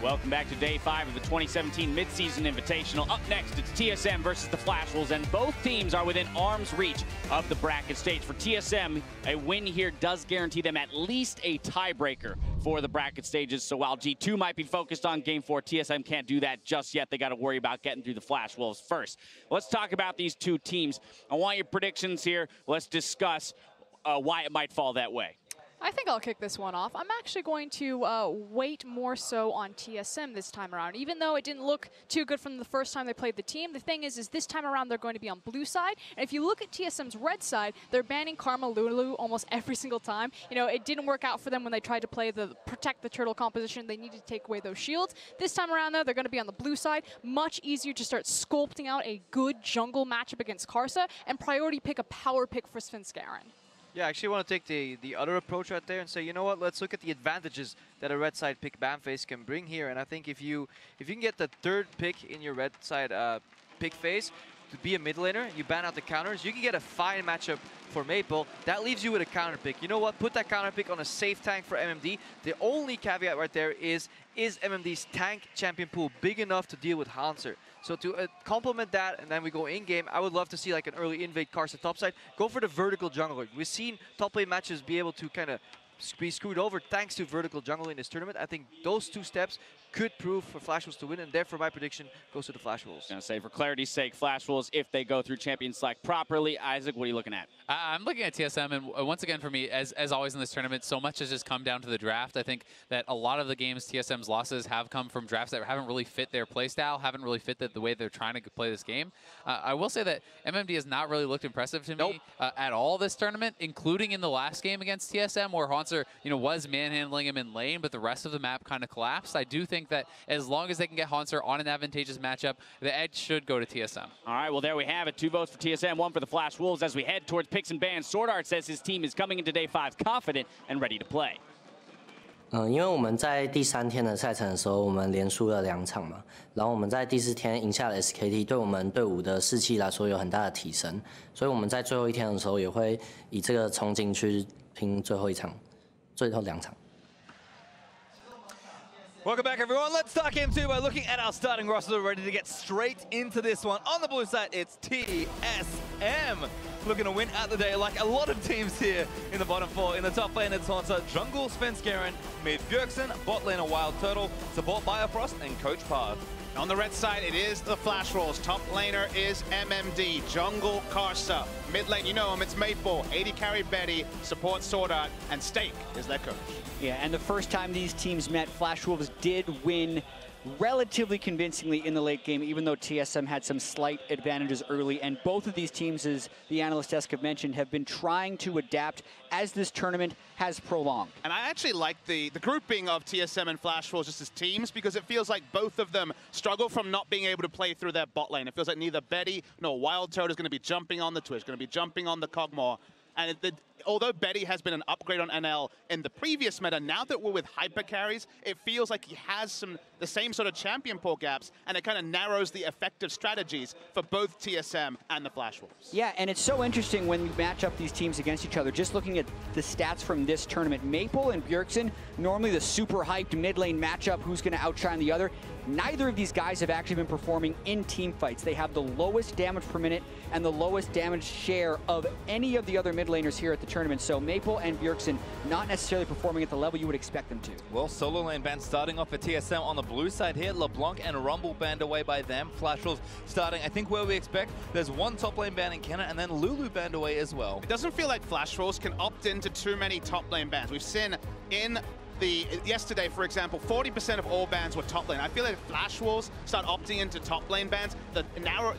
Welcome back to day 5 of the 2017 Midseason Invitational. Up next, it's TSM versus the Flash Wolves, and both teams are within arm's reach of the bracket stage. For TSM, a win here does guarantee them at least a tiebreaker for the bracket stages. So while G2 might be focused on Game 4, TSM can't do that just yet. They got to worry about getting through the Flash Wolves first. Let's talk about these two teams. I want your predictions here. Let's discuss why it might fall that way. I think I'll kick this one off. I'm actually going to wait more so on TSM this time around. Even though it didn't look too good from the first time they played the team, the thing is this time around they're going to be on blue side. And if you look at TSM's red side, they're banning Karma Lulu almost every single time. You know, it didn't work out for them when they tried to play the protect the turtle composition. They needed to take away those shields. This time around, though, they're going to be on the blue side. Much easier to start sculpting out a good jungle matchup against Karsa and priority pick a power pick for Svenskeren. Yeah, I actually want to take the other approach right there and say, you know what, let's look at the advantages that a red side pick Bamface can bring here. And I think if you can get the third pick in your red side pick phase to be a mid laner, you ban out the counters, you can get a fine matchup for Maple. That leaves you with a counter pick. You know what, put that counter pick on a safe tank for MMD. The only caveat right there is MMD's tank champion pool big enough to deal with Hanser? So to complement that, and then we go in-game, I would love to see like an early invade Karsa topside. Go for the vertical jungler. We've seen top lane matches be able to kind of be screwed over thanks to vertical jungle in this tournament. I think those two steps could prove for Flash Wolves to win, and therefore my prediction goes to the Flash Wolves. Gonna say, for clarity's sake, Flash Wolves, if they go through Champion Select properly. Isaac, what are you looking at? I'm looking at TSM, and once again for me, as always in this tournament, so much has just come down to the draft. I think that a lot of the games TSM's losses have come from drafts that haven't really fit their playstyle, haven't really fit the way they're trying to play this game. I will say that MMD has not really looked impressive to me at all this tournament, including in the last game against TSM, where Hanser, was manhandling him in lane, but the rest of the map kind of collapsed. I do think that as long as they can get Hanser on an advantageous matchup, the edge should go to TSM. All right, well, there we have it. 2 votes for TSM, 1 for the Flash Wolves. As we head towards picks and bans, Swordart says his team is coming into day 5 confident and ready to play. 因为我们在第3天的赛程的时候，我们连输了2场嘛，然后我们在第4天赢下了 SKT， 对我们队伍的士气来说有很大的提升，所以我们在最后一天的时候也会以这个冲劲去拼最后2场。Welcome back, everyone. Let's start Game 2 by looking at our starting roster, ready to get straight into this one. On the blue side, it's TSM, looking to win out the day like a lot of teams here in the bottom 4. In the top lane, it's Hanser, jungle Svenskeren, mid Bjergsen, bot lane a Wild Turtle, support Bifrost, and Coach Path. On the red side, it is the Flash Wolves. Top laner is MMD, jungle Karsa. Mid lane, you know him, it's Maple, 80 carry Betty, support Swordart, and Stake is their coach. Yeah, and the first time these teams met, Flash Wolves did win relatively convincingly in the late game, even though TSM had some slight advantages early. And both of these teams, as the analyst desk have mentioned, have been trying to adapt as this tournament has prolonged. And I actually like the grouping of TSM and Flash Wolves just as teams, because it feels like both of them struggle from not being able to play through their bot lane. It feels like neither Betty nor Wild Toad is going to be jumping on the Twitch, going to be jumping on the Kog'Maw. And although Betty has been an upgrade on NL in the previous meta, now that we're with hyper carries, it feels like he has the same sort of champion pool gaps, and it kind of narrows the effective strategies for both TSM and the Flash Wolves. Yeah, and it's so interesting when we match up these teams against each other. Just looking at the stats from this tournament, Maple and Bjergsen, normally the super hyped mid lane matchup, who's going to outshine the other. Neither of these guys have actually been performing in team fights. They have the lowest damage per minute and the lowest damage share of any of the other mid laners here at the tournament. So Maple and Bjergsen not necessarily performing at the level you would expect them to. Well, solo lane ban starting off for TSM on the blue side here. LeBlanc and Rumble banned away by them. Flash Wolves starting, I think, where we expect. There's one top lane ban in Kenna, and then Lulu banned away as well. It doesn't feel like Flash Wolves can opt into too many top lane bans. We've seen in yesterday, for example, 40% of all bans were top lane. I feel like if Flash Wolves start opting into top lane bans, the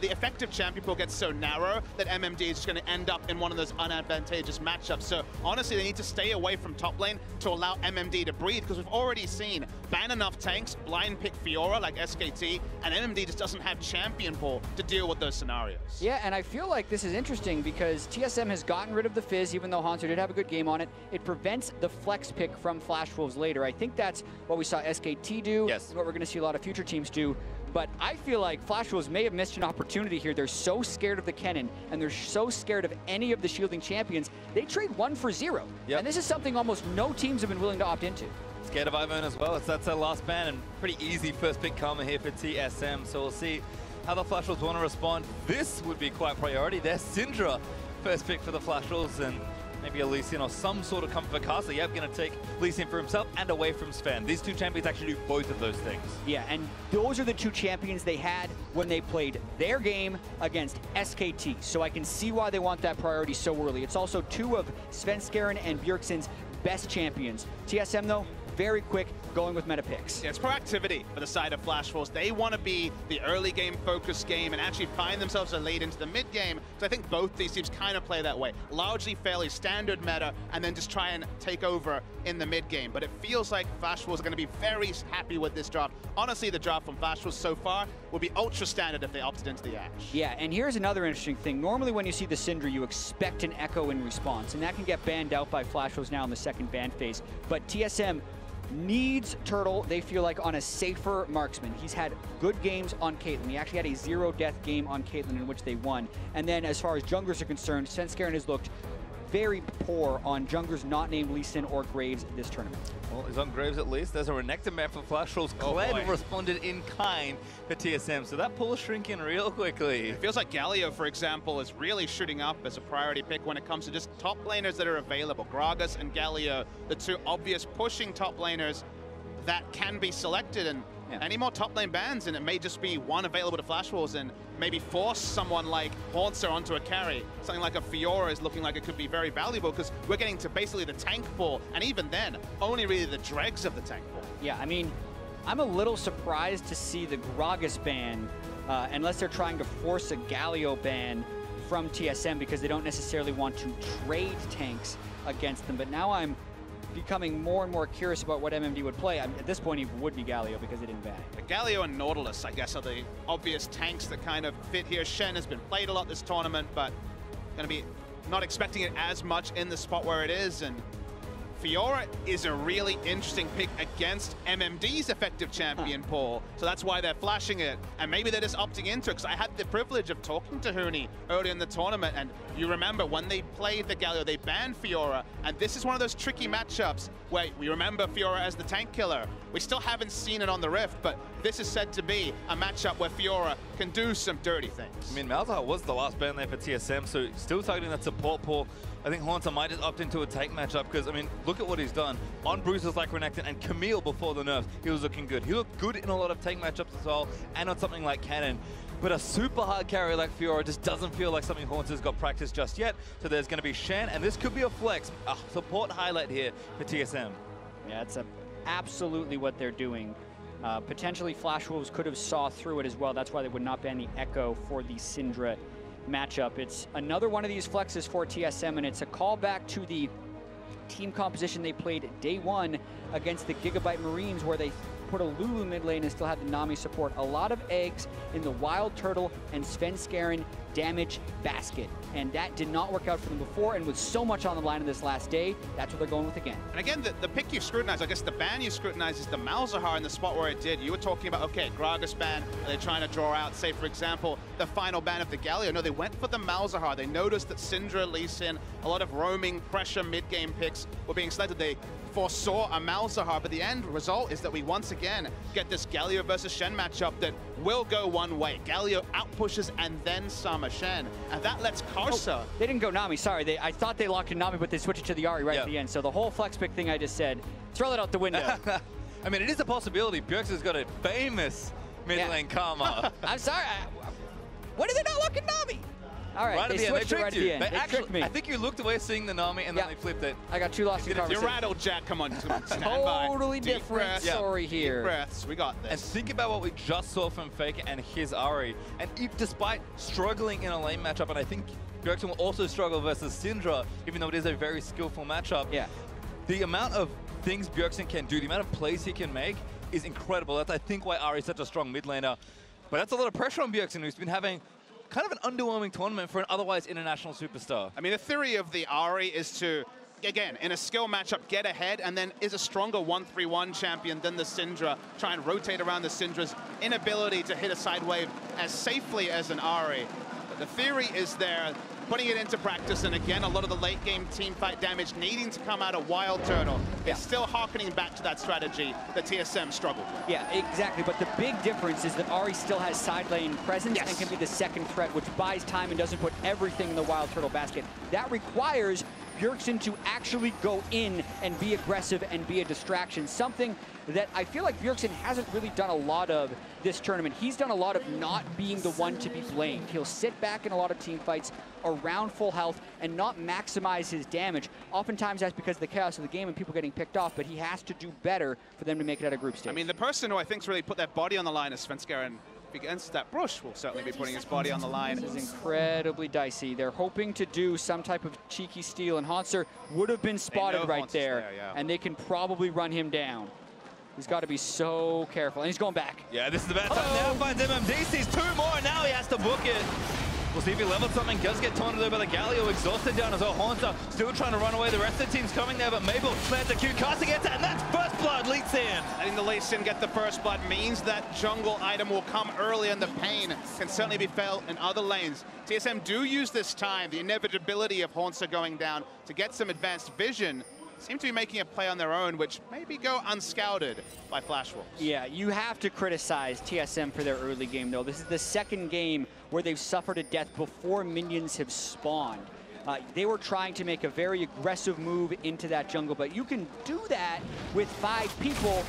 effective champion pool gets so narrow that MMD is just going to end up in one of those unadvantageous matchups. So honestly, they need to stay away from top lane to allow MMD to breathe, because we've already seen ban enough tanks, blind pick Fiora like SKT, and MMD just doesn't have champion pool to deal with those scenarios. Yeah, and I feel like this is interesting because TSM has gotten rid of the Fizz, even though Hanser did have a good game on it. It prevents the flex pick from Flash Wolves later. I think that's what we saw SKT do, yes, and what we're going to see a lot of future teams do. But I feel like Flash Wolves may have missed an opportunity here. They're so scared of the Kennen, and they're so scared of any of the shielding champions. They trade 1 for 0. Yep. And this is something almost no teams have been willing to opt into. Scared of Ivern as well. That's their last ban, and pretty easy first pick karma here for TSM. So we'll see how the Flash Wolves want to respond. This would be quite priority. There's Syndra first pick for the Flash Wolves, and maybe a Lee Sin or some sort of comfort for Castle. Yep, going to take Lee Sin for himself and away from Sven. These two champions actually do both of those things. Yeah, and those are the two champions they had when they played their game against SKT. So I can see why they want that priority so early. It's also 2 of Svenskeren and Bjergsen's best champions. TSM, though, very quick, going with meta picks. Yeah, it's proactivity for the side of Flash Wolves. They want to be the early game focused game and actually find themselves late into the mid game. So I think both these teams kind of play that way. Largely fairly standard meta, and then just try and take over in the mid game. But it feels like Flash Wolves are going to be very happy with this draft. Honestly, the draft from Flash Wolves so far would be ultra standard if they opted into the Ashe. Yeah, and here's another interesting thing. Normally when you see the Syndra, you expect an echo in response, and that can get banned out by Flash Wolves now in the second ban phase. But TSM needs Turtle, they feel like, on a safer marksman. He's had good games on Caitlyn. He actually had a 0-death game on Caitlyn in which they won. And then as far as junglers are concerned, Svenskeren has looked very poor on junglers not named Lee Sin or Graves this tournament. Well, he's on Graves at least. There's a Renekton man for Flash Wolves. Kled responded in kind for TSM, so that pool is shrinking real quickly. It feels like Galio, for example, is really shooting up as a priority pick when it comes to just top laners that are available. Gragas and Galio, the 2 obvious pushing top laners that can be selected, and any more top lane bans, and it may just be 1 available to Flash Wolves and maybe force someone like Hauntzer onto a carry. Something like a Fiora is looking like it could be very valuable because we're getting to basically the tank pool, and even then, only really the dregs of the tank pool. Yeah, I mean, I'm a little surprised to see the Gragas ban, unless they're trying to force a Galio ban from TSM because they don't necessarily want to trade tanks against them. But now I'm becoming more and more curious about what MMD would play. I mean, at this point, it would be Galio because they didn't ban it. Galio and Nautilus, I guess, are the obvious tanks that kind of fit here. Shen has been played a lot this tournament, but going to be not expecting it as much in the spot where it is. And Fiora is a really interesting pick against MMD's effective champion pool, so that's why they're flashing it. And maybe they're just opting into it, because I had the privilege of talking to Huni early in the tournament, and you remember when they played the Galio, they banned Fiora, and this is one of those tricky matchups where we remember Fiora as the tank killer. We still haven't seen it on the Rift, but this is said to be a matchup where Fiora can do some dirty things. I mean, Malzahar was the last ban there for TSM, so still targeting that support pool. I think Haunter might just opt into a tank matchup because, I mean, look at what he's done. On bruises like Renekton and Camille before the nerfs, he was looking good. He looked good in a lot of tank matchups as well, and on something like Cannon. But a super hard carry like Fiora just doesn't feel like something Haunter's got practice just yet. So there's going to be Shen, and this could be a flex, a support highlight here for TSM. Yeah, it's absolutely what they're doing. Potentially Flash Wolves could have saw through it as well. That's why they would not ban the Echo for the Syndra matchup. It's another one of these flexes for TSM, and it's a callback to the team composition they played day 1 against the Gigabyte Marines, where they put a Lulu mid lane and still had the Nami support. A lot of eggs in the Wild Turtle and Svenskeren damage basket, and that did not work out for them before, and with so much on the line in this last day, that's what they're going with again. And again, the pick you scrutinize, I guess the ban you scrutinize is the Malzahar in the spot where it did. You were talking about, okay, Gragas ban, are they trying to draw out, say, for example, the final ban of the Galio? No, they went for the Malzahar. They noticed that Syndra, Lee Sin, a lot of roaming pressure mid-game picks were being selected. They foresaw a Malzahar, but the end result is that we once again get this Galio versus Shen matchup that will go one way. Galio outpushes and then Summer Shen, and that lets Karsa. Oh, they didn't go Nami, sorry. I thought they locked in Nami, but they switched it to the Ahri at the end. So the whole flex pick thing I just said, throw that out the window. I mean, it is a possibility. Bjergsen's got a famous mid lane karma. I'm sorry. When did they not lock in Nami? All right, they switched it right at the end. They tricked me. I think you looked away seeing the Nami and then they flipped it. I got 2 lost in conversation. You're rattled, Jack. Come on, stand totally by. different story here. Deep breaths. We got this. And think about what we just saw from Faker and his Ahri. And despite struggling in a lane matchup, and I think Bjergsen will also struggle versus Syndra, even though it is a very skillful matchup. Yeah. The amount of things Bjergsen can do, the amount of plays he can make is incredible. That's, I think, why Ahri is such a strong mid laner. But that's a lot of pressure on Bjergsen, who's been having kind of an underwhelming tournament for an otherwise international superstar. I mean, the theory of the Ahri is to again, in a skill matchup, get ahead, and then is a stronger 1-3-1 champion than the Syndra. Try and rotate around the Syndra's inability to hit a side wave as safely as an Ahri. But the theory is there, putting it into practice, and again, a lot of the late game team fight damage needing to come out of Wild Turtle. It's still harkening back to that strategy that TSM struggled with. Yeah, exactly. But the big difference is that Ahri still has side lane presence and can be the second threat, which buys time and doesn't put everything in the Wild Turtle basket. That requires Bjergsen to actually go in and be aggressive and be a distraction, something that I feel like Bjergsen hasn't really done a lot of this tournament. He's done a lot of not being the one to be blamed. He'll sit back in a lot of team fights around full health and not maximize his damage. Oftentimes that's because of the chaos of the game and people getting picked off, but he has to do better for them to make it out of group stage. I mean, the person who I think's really put their body on the line is Svenskeren. Against that Brush will certainly be putting his body on the line. This is incredibly dicey. They're hoping to do some type of cheeky steal, and Hauntzer would have been spotted right there, and they can probably run him down. He's got to be so careful, and he's going back. Yeah, this is the bad time now. Finds MMD, sees 2 more, and now he has to book it. We'll see if he levels something. Does get taunted over by the Galio, exhausted down as well. Hauntzer still trying to run away. The rest of the team's coming there, but Mabel lands a Q. Karsa gets it, and that's first blood. Lee Sin. Letting the Lee Sin get the first blood means that jungle item will come early, and the pain can certainly be felt in other lanes. TSM do use this time, the inevitability of Hauntzer going down, to get some advanced vision. Seem to be making a play on their own, which maybe go unscouted by Flash Wolves. Yeah, you have to criticize TSM for their early game, though. This is the second game where they've suffered a death before minions have spawned. They were trying to make a very aggressive move into that jungle, but you can do that with 5 people,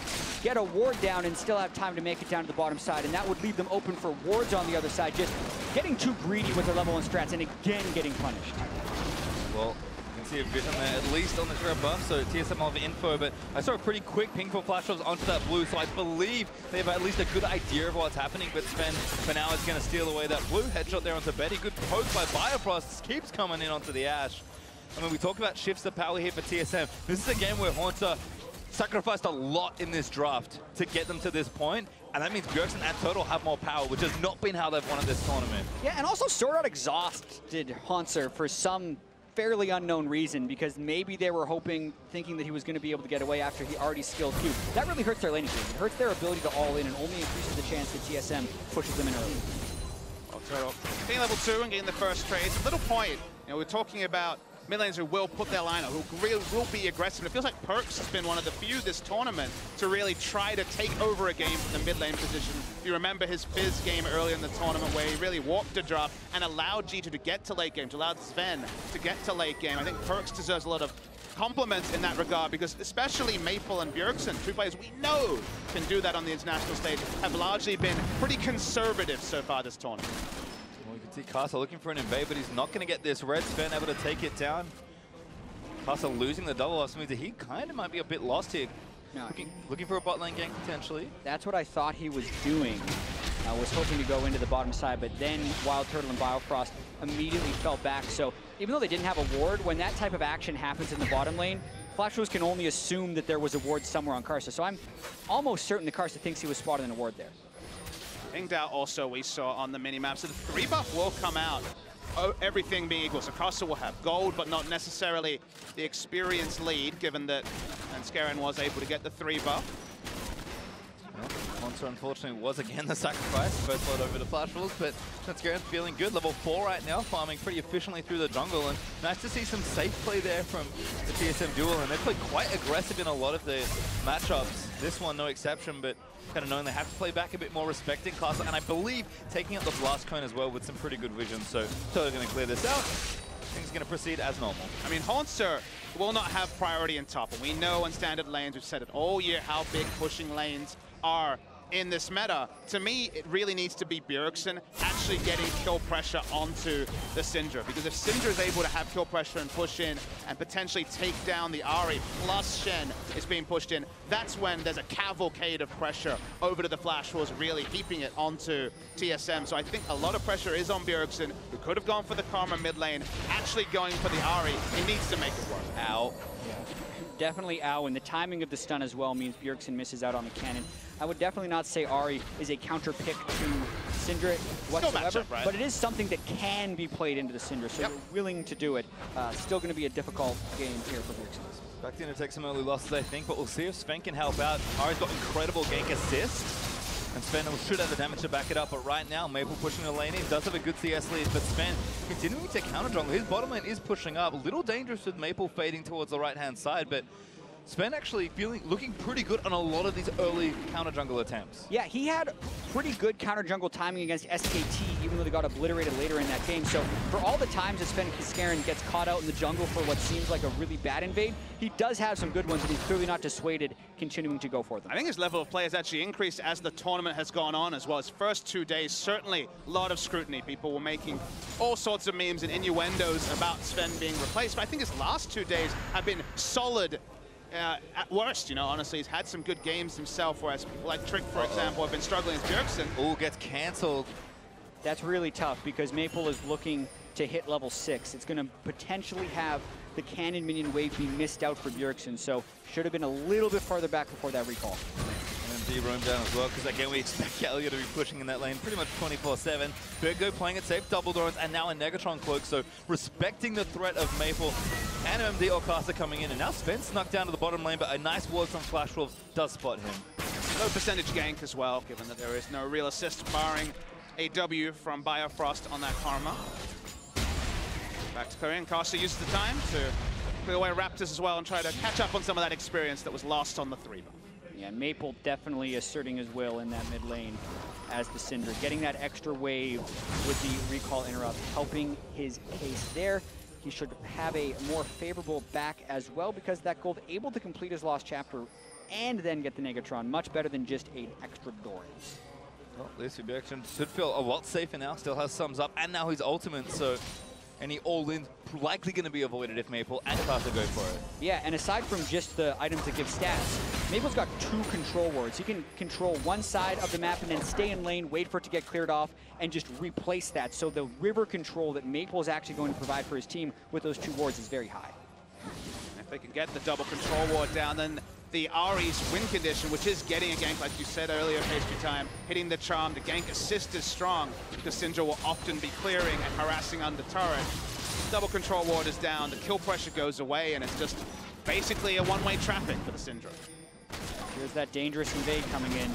get a ward down, and still have time to make it down to the bottom side, and that would leave them open for wards on the other side, just getting too greedy with their level 1 strats, and again getting punished. Well, see a vision there, at least on the Shred buff, so TSM will have info, but I saw a pretty quick ping for Flash Wolves onto that blue, so I believe they have at least a good idea of what's happening, but Sven for now is going to steal away that blue. Headshot there onto Betty, good poke by Biofrost, keeps coming in onto the Ashe. I mean, we talk about shifts of power here for TSM. This is a game where Hauntzer sacrificed a lot in this draft to get them to this point, and that means Bjergsen and Turtle have more power, which has not been how they've won at this tournament. Yeah, and also Sword Art exhausted Hauntzer for some fairly unknown reason, because maybe they were thinking that he was going to be able to get away after he already skilled Q. That really hurts their laning game. It hurts their ability to all in and only increases the chance that TSM pushes them in early. Turtle getting level 2 and getting the first trades. Little point, we're talking about mid laners who will put their line up, who really will be aggressive. It feels like Perkz has been one of the few this tournament to really try to take over a game from the mid lane position. If you remember his Fizz game earlier in the tournament where he really walked a draft and allowed G2 to get to late game, to allow Sven to get to late game. I think Perkz deserves a lot of compliments in that regard, because especially Maple and Bjergsen, 2 players we know can do that on the international stage, have largely been pretty conservative so far this tournament. You can see Karsa looking for an invade, but he's not going to get this red. Sven able to take it down. Karsa losing the double loss means that he kind of might be a bit lost here. No, looking for a bot lane gank potentially. That's what I thought he was doing. I was hoping to go into the bottom side, but then Wild Turtle and Biofrost immediately fell back. So even though they didn't have a ward, when that type of action happens in the bottom lane, Flash Wolves can only assume that there was a ward somewhere on Karsa. So I'm almost certain that Karsa thinks he was spotted in a ward there. Pinged out also we saw on the minimap. So the 3 buff will come out, everything being equal. So Karsa will have gold, but not necessarily the experience lead, given that Svenskeren was able to get the 3 buff. Well, Hauntzer unfortunately was again the sacrifice. First blood over to Flash Wolves, but Svenskeren feeling good. Level 4 right now, farming pretty efficiently through the jungle, and nice to see some safe play there from the TSM duel, and they played quite aggressive in a lot of the matchups. This one no exception, but kind of knowing they have to play back a bit more, respecting Karsa, and I believe taking up the blast cone as well with some pretty good vision. So totally going to clear this out. Things going to proceed as normal. I mean, Hauntzer will not have priority in top, and we know in standard lanes, we've said it all year, how big pushing lanes are in this meta. To me, it really needs to be Bjergsen actually getting kill pressure onto the Syndra, because if Syndra is able to have kill pressure and push in and potentially take down the Ahri, plus Shen is being pushed in, that's when there's a cavalcade of pressure over to the Flash Wolves, really heaping it onto TSM. So I think a lot of pressure is on Bjergsen, who could have gone for the Karma mid lane, actually going for the Ahri. He needs to make it work. Ow. Definitely ow, and the timing of the stun as well means Bjergsen misses out on the cannon. I would definitely not say Ahri is a counter pick to Syndra whatsoever, matchup, right? but it is something that can be played into the Syndra, so you're willing to do it. Still going to be a difficult game here for Bjergsen. Expecting to take some early losses, I think, but we'll see if Sven can help out. Ari's got incredible gank assist, and Sven should have the damage to back it up, but right now, Maple pushing the lane in, does have a good CS lead, but Sven continuing to counter jungle. His bottom lane is pushing up. A little dangerous with Maple fading towards the right-hand side, but Sven actually looking pretty good on a lot of these early counter jungle attempts. Yeah, he had pretty good counter jungle timing against SKT, even though they got obliterated later in that game. So for all the times that Sven Kaskaren gets caught out in the jungle for what seems like a really bad invade, he does have some good ones, and he's clearly not dissuaded continuing to go for them. I think his level of play has actually increased as the tournament has gone on, as well as first 2 days. Certainly a lot of scrutiny. People were making all sorts of memes and innuendos about Sven being replaced, but I think his last 2 days have been solid. At worst, you know, honestly, he's had some good games himself, whereas people like Trick, for example, have been struggling with Bjergsen. All gets cancelled. That's really tough because Maple is looking to hit level 6. It's going to potentially have the cannon minion wave be missed out for Bjergsen, so should have been a little bit farther back before that recall. MMD roam down as well, because again, we expect Galio to be pushing in that lane pretty much 24/7. Virgo playing it safe, double drones, and now a Negatron cloak, so respecting the threat of Maple and MMD or Caster coming in, and now Sven snuck down to the bottom lane, but a nice ward from Flash Wolves does spot him. Low percentage gank as well, given that there is no real assist, barring a W from Biofrost on that Karma. Back to Korean. Caster uses the time to clear away Raptors as well and try to catch up on some of that experience that was lost on the 3 buff. Yeah, Maple definitely asserting his will in that mid lane as the Syndra, getting that extra wave with the recall interrupt, helping his case there. He should have a more favorable back as well because that gold able to complete his lost chapter and then get the Negatron, much better than just an extra Doran's. Well, Lucy Bjergsen should feel a lot safer now, still has sums up, and now his ultimate, so any all-in likely going to be avoided if Maple and Caster go for it. Yeah, and aside from just the items that give stats, Maple's got 2 control wards. He can control one side of the map and then stay in lane, wait for it to get cleared off, and just replace that. So the river control that Maple is actually going to provide for his team with those 2 wards is very high. If they can get the double control ward down, then the Ari's win condition, which is getting a gank, like you said earlier, Pastry Time, hitting the charm, the gank assist is strong, because Syndra will often be clearing and harassing under turret. Double control ward is down, the kill pressure goes away, and it's just basically a one-way traffic for the Syndra. Here's that dangerous invade coming in.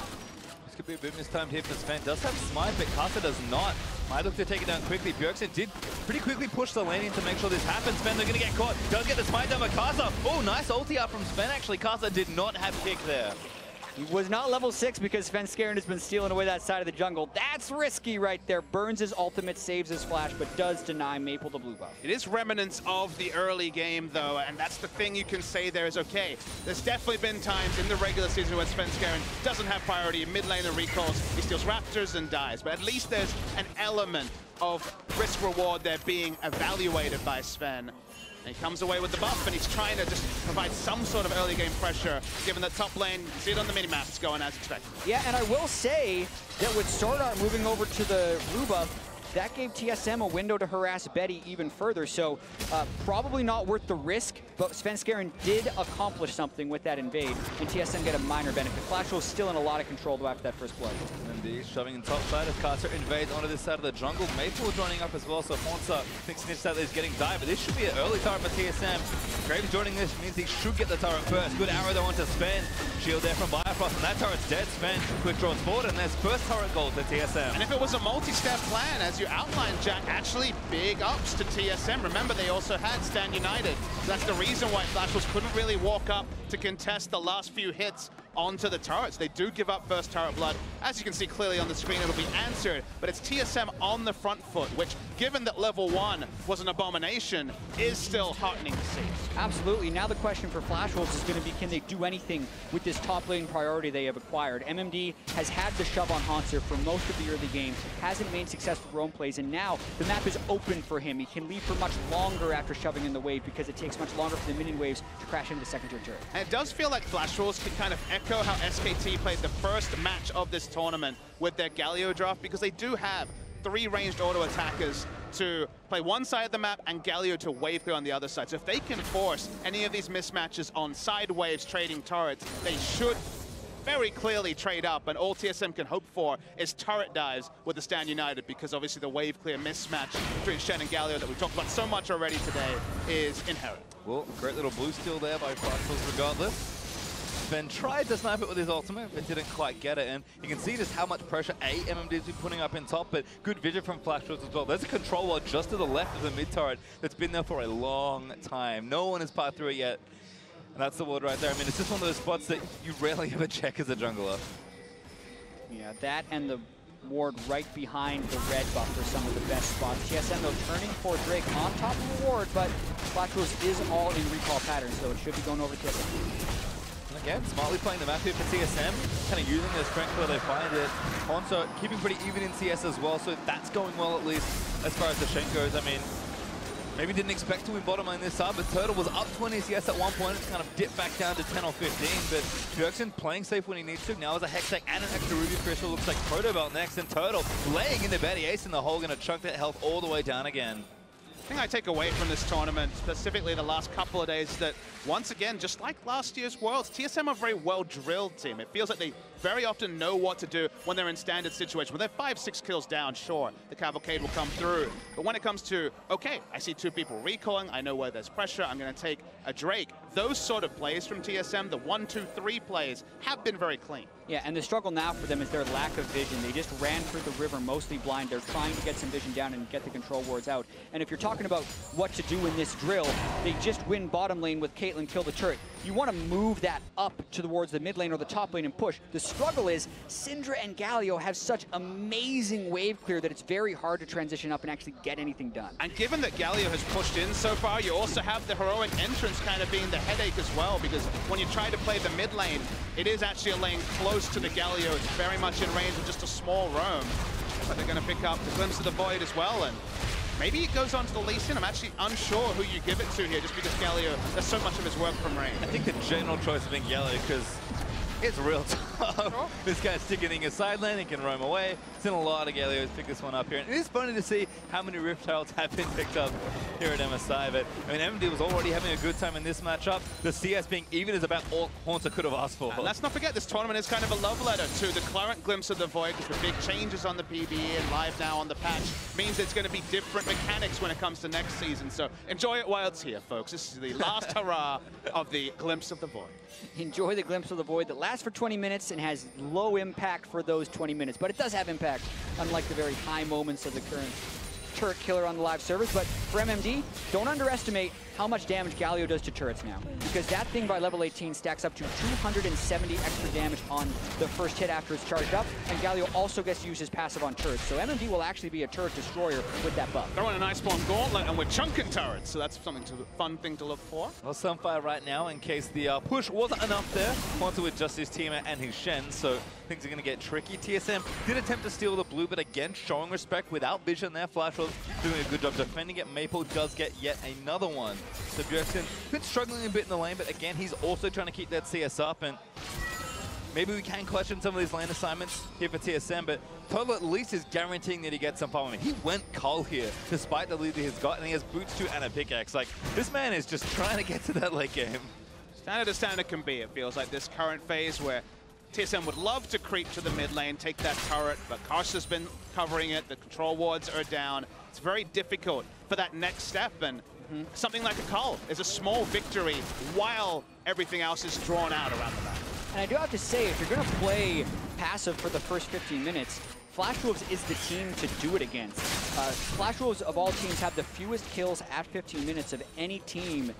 This could be a bit mistimed here for Sven. Does have Smite, but Caster does not. Might look to take it down quickly. Bjergsen did pretty quickly push the lane in to make sure this happens. Sven, they're going to get caught. Does get the Smite down by Caster. Oh, nice ulti out from Sven, actually. Caster did not have kick there. He was not level 6 because Sven Kaskaren has been stealing away that side of the jungle. That's risky right there. Burns his ultimate, saves his flash, but does deny Maple the blue buff. It is remnants of the early game, though, and that's the thing you can say there is okay. There's definitely been times in the regular season where Sven Kaskaren doesn't have priority. In mid lane and recalls, he steals Raptors and dies, but at least there's an element of risk-reward there being evaluated by Sven. And he comes away with the buff, and he's trying to just provide some sort of early game pressure, given that top lane, you see it on the minimap, it's going as expected. Yeah, and I will say that with Sword Art moving over to the blue buff, that gave TSM a window to harass Betty even further, so probably not worth the risk, but Sven Kaskaren did accomplish something with that invade, and TSM get a minor benefit. Flash was still in a lot of control though after that first blood. Indeed, shoving in top side as Caster invades onto this side of the jungle. Maple joining up as well, so Fonsa thinks Snitch that is getting dive, but this should be an early turret for TSM. Graves joining this means he should get the turret first. Good arrow though onto Sven. Shield there from Biofrost, and that turret's dead. Sven quick draws forward, and there's first turret gold to TSM. And if it was a multi-step plan, as you outlined, Jack, actually big ups to TSM. Remember, they also had Stand United. So that's the reason why Flashwolves couldn't really walk up to contest the last few hits onto the turrets. They do give up first turret blood. As you can see clearly on the screen, it'll be answered, but it's TSM on the front foot, which, given that level 1 was an abomination, is still heartening to see. Absolutely. Now the question for Flash Wolves is going to be, can they do anything with this top lane priority they have acquired? MMD has had the shove on Hauntzer for most of the early game, hasn't made successful roam plays, and now the map is open for him. He can leave for much longer after shoving in the wave because it takes much longer for the minion waves to crash into the secondary turret. And it does feel like Flash Wolves can kind of echo how SKT played the first match of this tournament with their Galio draft, because they do have 3 ranged auto attackers to play one side of the map and Galio to wave clear on the other side. So if they can force any of these mismatches on side waves trading turrets, they should very clearly trade up, and all TSM can hope for is turret dives with the Stand United, because obviously the wave clear mismatch between Shen and Galio that we've talked about so much already today is inherent. Well, great little blue steal there by Flaxwolves regardless. Ben tried to snipe it with his ultimate, but didn't quite get it. And you can see just how much pressure MMD's been putting up in top, but good vision from Flaxwolves as well. There's a control wall just to the left of the mid turret that's been there for a long time. No one has passed through it yet. And that's the ward right there. I mean, it's just one of those spots that you rarely ever check as a jungler. Yeah, that and the ward right behind the red buff are some of the best spots. TSM, though, turning for Drake on top of the ward, but Flaxwolves is all in recall pattern, so it should be going over to TSM. Again, smartly playing the map here for TSM, kind of using their strength where they find it. Hauntzer keeping pretty even in CS as well, so that's going well at least as far as the Shen goes. I mean, maybe didn't expect to win bottom lane this time, but Turtle was up 20 CS at one point. It's kind of dipped back down to 10 or 15, but Bjergsen playing safe when he needs to. Now as a Hextech and an extra Ruby Crystal, looks like Proto Belt next, and Turtle laying into Betty Ace in the hole, going to chunk that health all the way down again. The thing I take away from this tournament, specifically the last couple of days, is that once again, just like last year's Worlds, TSM are a very well-drilled team. It feels like they very often know what to do when they're in standard situations. When they're 5-6 kills down, sure, the Cavalcade will come through. But when it comes to, okay, I see two people recalling, I know where there's pressure, I'm going to take a Drake. Those sort of plays from TSM, the 1-2-3 plays, have been very clean. Yeah, and the struggle now for them is their lack of vision. They just ran through the river mostly blind. They're trying to get some vision down and get the control wards out. And if you're talking about what to do in this drill, they just win bottom lane with Caitlyn kill the turret. You want to move that up towards the mid lane or the top lane and push. The struggle is Syndra and Galio have such amazing wave clear that it's very hard to transition up and actually get anything done. And given that Galio has pushed in so far, you also have the heroic entrance kind of being the headache as well, because when you try to play the mid lane, it is actually a lane close to the Galio. It's very much in range of just a small roam. But they're going to pick up the Glimpse of the Void as well, and maybe it goes on to the Lee Sin. I'm actually unsure who you give it to here, just because Galio does so much of his work from range. I think the general choice has been Galio, because it's real tough. Sure. This guy's sticking in his side lane, he can roam away. Seen a lot of Galios pick this one up here. And it is funny to see how many Rift Heralds have been picked up here at MSI. But I mean, MMD was already having a good time in this matchup. The CS being even is about all Hauntzer could have asked for. And let's not forget, this tournament is kind of a love letter to the current Glimpse of the Void, because the big changes on the PBE and live now on the patch means it's going to be different mechanics when it comes to next season. So enjoy it while it's here, folks. This is the last hurrah of the Glimpse of the Void. Enjoy the Glimpse of the Void that lasts for 20 minutes and has low impact for those 20 minutes. But it does have impact, unlike the very high moments of the current turret killer on the live servers. But for MMD, don't underestimate how much damage Galio does to turrets now, because that thing by level 18 stacks up to 270 extra damage on the first hit after it's charged up, and Galio also gets to use his passive on turrets. So MMD will actually be a turret destroyer with that buff. Throwing a nice spawn gauntlet, and we're chunking turrets, so that's something fun thing to look for. Well, Sunfire right now, in case the push wasn't enough there, Hauntzer with just his teammate and his Shen, so things are going to get tricky. TSM did attempt to steal the blue, but again, showing respect without vision there. Flash was doing a good job defending it. Maple does get yet another one. So Bjergsen been struggling a bit in the lane, but again, he's also trying to keep that CS up, and maybe we can question some of these lane assignments here for TSM, but Turtle at least is guaranteeing that he gets some farm. I mean, he went Cull here, despite the lead that he's got, and he has boots too and a pickaxe. Like, this man is just trying to get to that late game. Standard as standard can be, it feels like this current phase where TSM would love to creep to the mid lane, take that turret, but Karsh has been covering it, the control wards are down. It's very difficult for that next step, and something like a Cull is a small victory while everything else is drawn out around the map. And I do have to say, if you're going to play passive for the first 15 minutes, Flashwolves is the team to do it against. Flashwolves of all teams have the fewest kills at 15 minutes of any team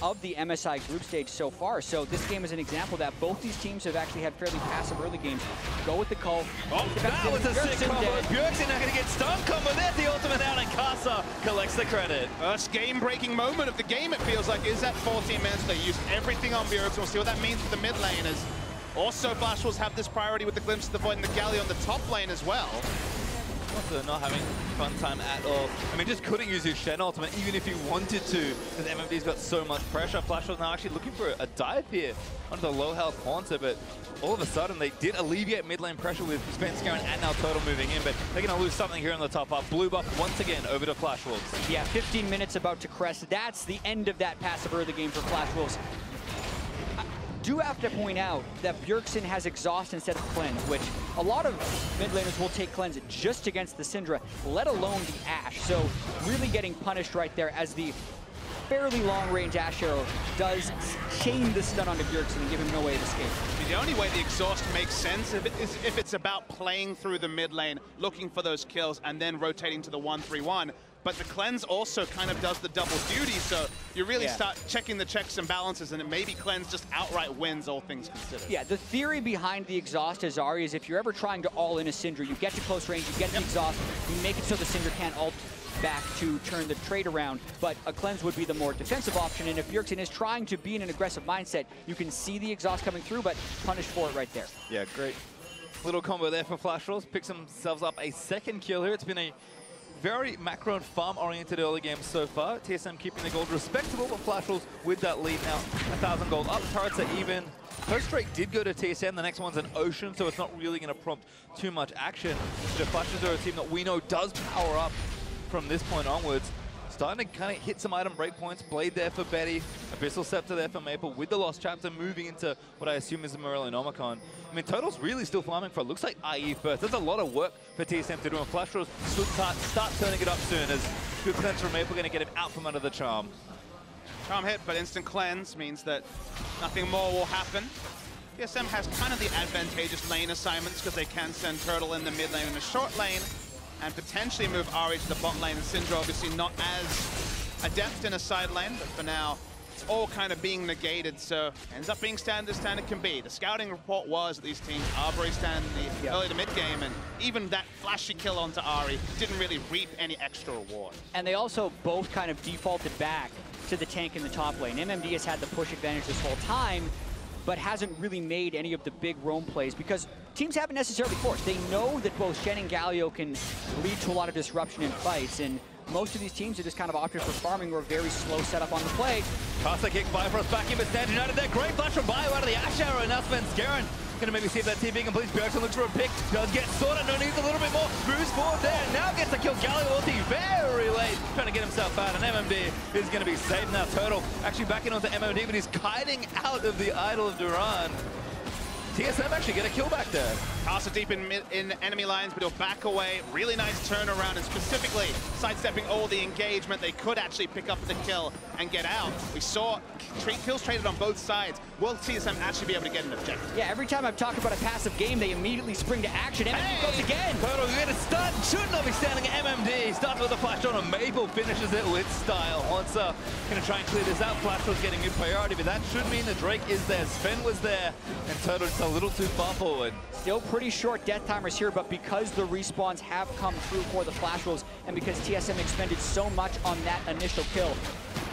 of the MSI group stage so far. So this game is an example that both these teams have actually had fairly passive early games. Go with the Cull. Oh, that was a sick combo. Bjergsen not going to get stun combo. There's the ultimate out, and Kasa collects the credit. First game-breaking moment of the game, it feels like, is at 14 minutes. They used everything on Bjergsen. We'll see what that means for the mid lane, as also Flashwolves have this priority with the Glimpse of the Void and the Galio on the top lane as well. Also not having fun time at all. I mean, just couldn't use his Shen ultimate, even if he wanted to, because MMD's got so much pressure. Flash was now actually looking for a dive here onto the low health Hauntzer, but all of a sudden they did alleviate mid lane pressure with Spence Garen and now Turtle moving in, but they're going to lose something here on the top up. Blue buff once again over to Flashwolves. Yeah, 15 minutes about to crest. That's the end of that passive early game for Flashwolves. do have to point out that Bjergsen has Exhaust instead of Cleanse, which a lot of mid laners will take Cleanse just against the Syndra, let alone the Ashe. So really getting punished right there as the fairly long-range Ashe Arrow does chain the stun onto Bjergsen and give him no way of escape. I mean, the only way the Exhaust makes sense is if it's about playing through the mid lane, looking for those kills, and then rotating to the 1-3-1. But the Cleanse also kind of does the double duty, so you really start checking the checks and balances, and it maybe Cleanse just outright wins, all things considered. Yeah, the theory behind the Exhaust as Ahri is if you're ever trying to all-in a Syndra, you get to close range, you get the Exhaust, you make it so the Syndra can't ult back to turn the trade around, but a Cleanse would be the more defensive option, and if Bjergsen is trying to be in an aggressive mindset, you can see the Exhaust coming through, but punished for it right there. Yeah, great little combo there for Flash Rolls. Picks themselves up a second kill here. It's been a very macro and farm-oriented early game so far. TSM keeping the gold respectable, but Flash Rolls with that lead now. 1,000 gold up, turrets are even. First Drake did go to TSM, the next one's an Ocean, so it's not really going to prompt too much action. The Flashes are a team that we know does power up from this point onwards. Starting to kind of hit some item breakpoints. Blade there for Betty, Abyssal Scepter there for Maple, with the Lost Chapter moving into what I assume is the Morellonomicon. I mean, Total's really still farming for, it looks like IE first. There's a lot of work for TSM to do, and Flash Rolls start turning it up soon, as good cleanse from Maple going to get him out from under the Charm. Charm hit, but instant cleanse means that nothing more will happen. TSM has kind of the advantageous lane assignments because they can send Turtle in the mid lane and the short lane, and potentially move Ahri to the bot lane, and Syndra obviously not as adept in a side lane, but for now, it's all kind of being negated, so ends up being standard as standard can be. The scouting report was that these teams are very standard in the early to mid game, and even that flashy kill onto Ahri didn't really reap any extra reward. And they also both kind of defaulted back to the tank in the top lane. MMD has had the push advantage this whole time, but hasn't really made any of the big roam plays because teams haven't necessarily forced. They know that both Shen and Galio can lead to a lot of disruption in fights, and most of these teams are just kind of opting for farming or a very slow setup on the play. Casa kick Bifrost back in, but Stand United there. Great flash from Bio out of the Ashe Arrow, and now Svenskeren gonna maybe see if that TP completes. Bjergsen looks for a pick, does get sorted, no needs a little bit more, moves forward there, now gets to kill Galio ulti very late, trying to get himself out, and MMD is gonna be safe now. Turtle actually backing onto MMD, but he's kiting out of the Idol of Duran. TSM actually get a kill back there. Casa deep in enemy lines, but he'll back away. Really nice turnaround, and specifically sidestepping all the engagement. They could actually pick up the kill and get out. We saw kills traded on both sides. Will TSM actually be able to get an objective? Yeah, every time I've talked about a passive game, they immediately spring to action. MMD goes again. Turtle get a stun, should not be standing at MMD. Starts with a flash on, and Maple finishes it with style. Onsa gonna try and clear this out. Flash was getting good priority, but that should mean that Drake is there. Sven was there, and Turtle just a little too far forward. Still pretty short death timers here, but because the respawns have come through for the Flash Rolls, and because TSM expended so much on that initial kill,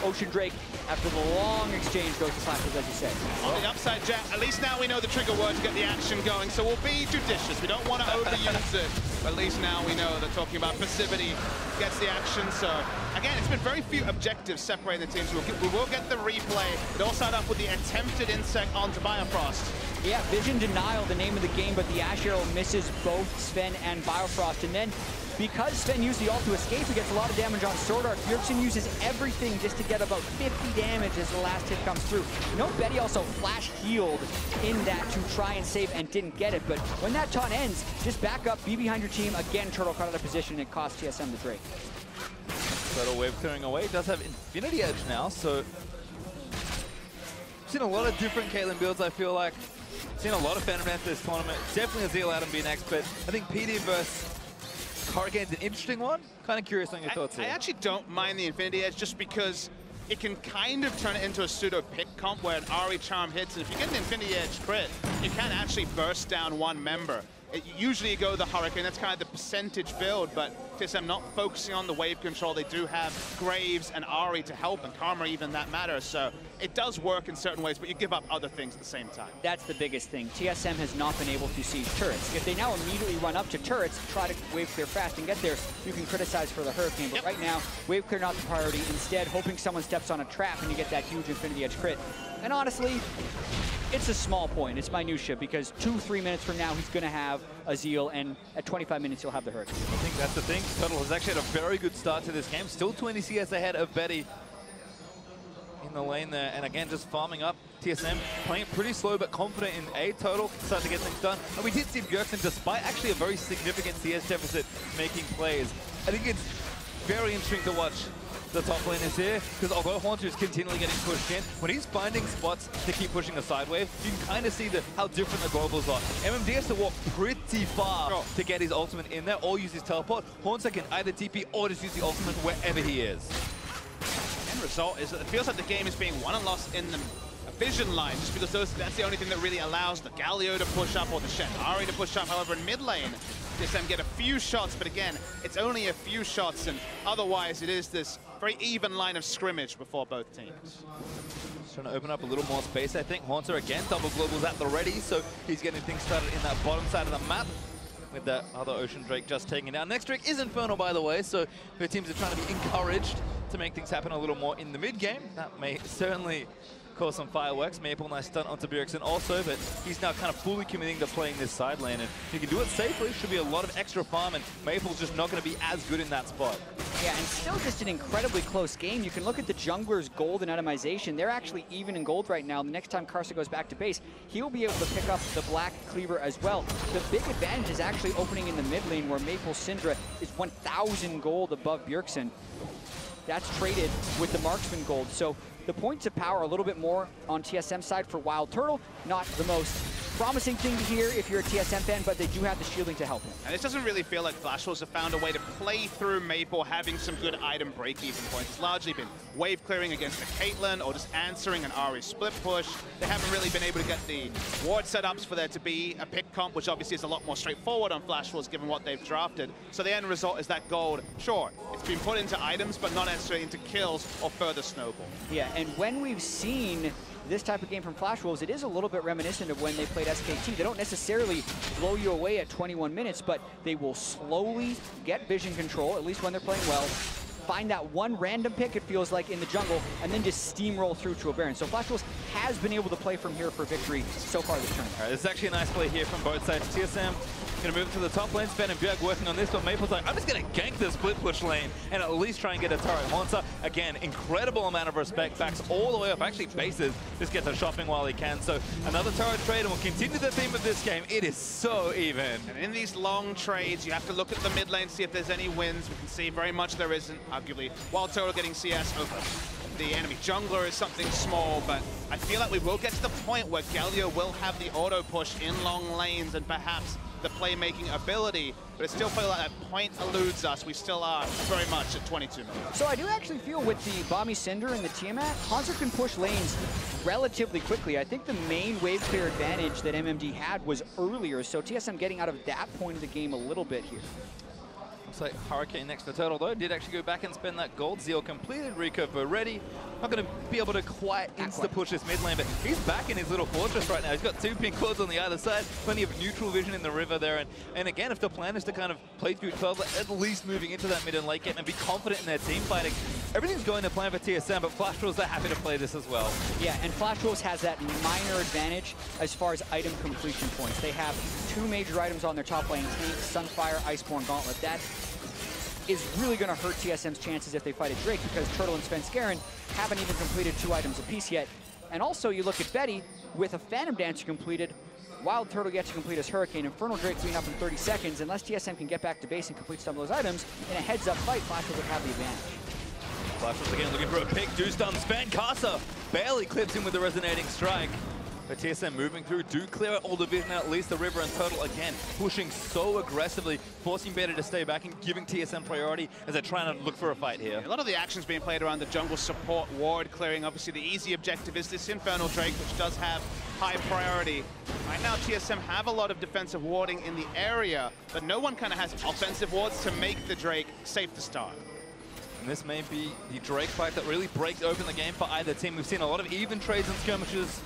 Ocean Drake, after the long exchange, goes to Flash Rolls, as you say. On the upside, Jack, at least now we know the trigger word to get the action going, so we'll be judicious. We don't want to overuse it, but at least now we know that talking about passivity gets the action. So, again, it's been very few objectives separating the teams. We will get the replay. It all started up with the attempted insect onto Bifrost. Yeah, Vision Denial, the name of the game, but the Ashe Arrow misses both Sven and Bifrost. And then, because Sven used the ult to escape, he gets a lot of damage on Sword Art. Bjergsen uses everything just to get about 50 damage as the last hit comes through. You know, Betty also flash healed in that to try and save and didn't get it. But when that taunt ends, just back up, be behind your team. Again, Turtle cut out of position, and it cost TSM the Drake. Turtle wave clearing away, does have Infinity Edge now, so seen a lot of different Caitlyn builds, I feel like. Seen a lot of Phantom Dance this tournament. Definitely a Zeal Adam be next, but I think PD versus Hurricane's an interesting one. Kind of curious on your thoughts here. I actually don't mind the Infinity Edge just because it can kind of turn it into a pseudo pick comp where an Ahri charm hits, and if you get an Infinity Edge crit, you can actually burst down one member. Usually you go the Hurricane, that's kind of the percentage build, but TSM not focusing on the wave control. They do have Graves and Ahri to help, and Karma even that matters. So it does work in certain ways, but you give up other things at the same time. That's the biggest thing. TSM has not been able to siege turrets. If they now immediately run up to turrets, try to wave clear fast and get there, you can criticize for the Hurricane. But right now, wave clear not the priority. Instead, hoping someone steps on a trap and you get that huge Infinity Edge crit. And honestly, it's a small point. It's minutia because 2-3 minutes from now, he's going to have a Zeal, and at 25 minutes, he'll have the Hurricane. I think that's the thing. Turtle has actually had a very good start to this game. Still 20 CS ahead of Betty in in the lane there, and again, just farming up. TSM playing pretty slow but confident in A total, starting to get things done. And we did see Bjergsen, despite actually a very significant CS deficit, making plays. I think it's very interesting to watch the top laners here, because although Haunter is continually getting pushed in, when he's finding spots to keep pushing a side wave, you can kind of see how different the globals are. MMD has to walk pretty far to get his ultimate in there, or use his teleport. Haunter can either TP or just use the ultimate wherever he is. End result is that it feels like the game is being won and lost in the vision line, just because that's the only thing that really allows the Galio to push up or the Shen Ari to push up. However, in mid lane, TSM get a few shots, but again, it's only a few shots, and otherwise it is this very even line of scrimmage before both teams. Just trying to open up a little more space, I think. Haunter again, double globals at the ready, so he's getting things started in that bottom side of the map, with that other Ocean Drake just taking down. Next Drake is Infernal, by the way, so the teams are trying to be encouraged to make things happen a little more in the mid game. That may certainly cause some fireworks. Maple, nice stunt onto Bjergsen also, but he's now kind of fully committing to playing this side lane, and if he can do it safely, should be a lot of extra farm, and Maple's just not going to be as good in that spot. Yeah, and still just an incredibly close game. You can look at the jungler's gold and itemization. They're actually even in gold right now. The next time Karsa goes back to base, he'll be able to pick up the Black Cleaver as well. The big advantage is actually opening in the mid lane, where Maple Syndra is 1,000 gold above Bjergsen. That's traded with the Marksman gold. So the points of power a little bit more on TSM side for Wild Turtle. Not the most promising thing to hear if you're a TSM fan, but they do have the shielding to help him. And this doesn't really feel like Flash Wolves have found a way to play through Maple having some good item break-even points. It's largely been wave clearing against the Caitlyn or just answering an Ahri split push. They haven't really been able to get the ward setups for there to be a pick comp, which obviously is a lot more straightforward on Flash Wolves given what they've drafted. So the end result is that gold, sure, it's been put into items, but not necessarily into kills or further snowball. Yeah, and when we've seen this type of game from Flash Wolves, it is a little bit reminiscent of when they played SKT. They don't necessarily blow you away at 21 minutes, but they will slowly get vision control, at least when they're playing well, find that one random pick, it feels like, in the jungle, and then just steamroll through to a Baron. So Flash Wolves has been able to play from here for victory so far this tournament. All right, this is actually a nice play here from both sides. TSM going to move to the top lane. Sven and Bjerg working on this, but Maple's like, I'm just going to gank the split push lane and at least try and get a turret. Haunter, again, incredible amount of respect, backs all the way up, actually bases, just gets a shopping while he can. So another turret trade, and we'll continue the theme of this game. It is so even. And in these long trades, you have to look at the mid lane, see if there's any wins. We can see very much there isn't, arguably. Wild Turtle getting CS over the enemy jungler is something small, but I feel like we will get to the point where Galio will have the auto push in long lanes and perhaps the playmaking ability, but it still feels like that point eludes us. We still are very much at 22 minutes. So I do actually feel with the Bami Cinder and the Tiamat, Haunter can push lanes relatively quickly. I think the main wave clear advantage that MMD had was earlier, so TSM getting out of that point of the game a little bit here. Looks like Hurricane next for Turtle, though. Did actually go back and spend that gold. Zeal completed. Recurve ready. Not going to be able to quite insta-push this mid lane, but he's back in his little fortress right now. He's got two pink cords on the other side. Plenty of neutral vision in the river there. And again, if the plan is to kind of play through 12, at least moving into that mid and late game and be confident in their team fighting, everything's going to plan for TSM, but Flash Wolves are happy to play this as well. Yeah, and Flash Wolves has that minor advantage as far as item completion points. They have two major items on their top lane, Tank, Sunfire, Iceborne Gauntlet. That is really going to hurt TSM's chances if they fight a Drake, because Turtle and Svenskeren haven't even completed two items apiece yet. And also, you look at Betty, with a Phantom Dancer completed, Wild Turtle gets to complete his Hurricane, Infernal Drake being up in 30 seconds. Unless TSM can get back to base and complete some of those items, in a heads-up fight, Flash would have the advantage. Flash Wolves again looking for a pick. Do stun Sven. Karsa barely clips him with the Resonating Strike. But TSM moving through, do clear out all the vision, at least the River and Turtle again, pushing so aggressively, forcing Beta to stay back and giving TSM priority as they're trying to look for a fight here. A lot of the actions being played around the jungle support, ward clearing. Obviously the easy objective is this Infernal Drake, which does have high priority. Right now TSM have a lot of defensive warding in the area, but no one kind of has offensive wards to make the Drake safe to start. And this may be the Drake fight that really breaks open the game for either team. We've seen a lot of even trades and skirmishes.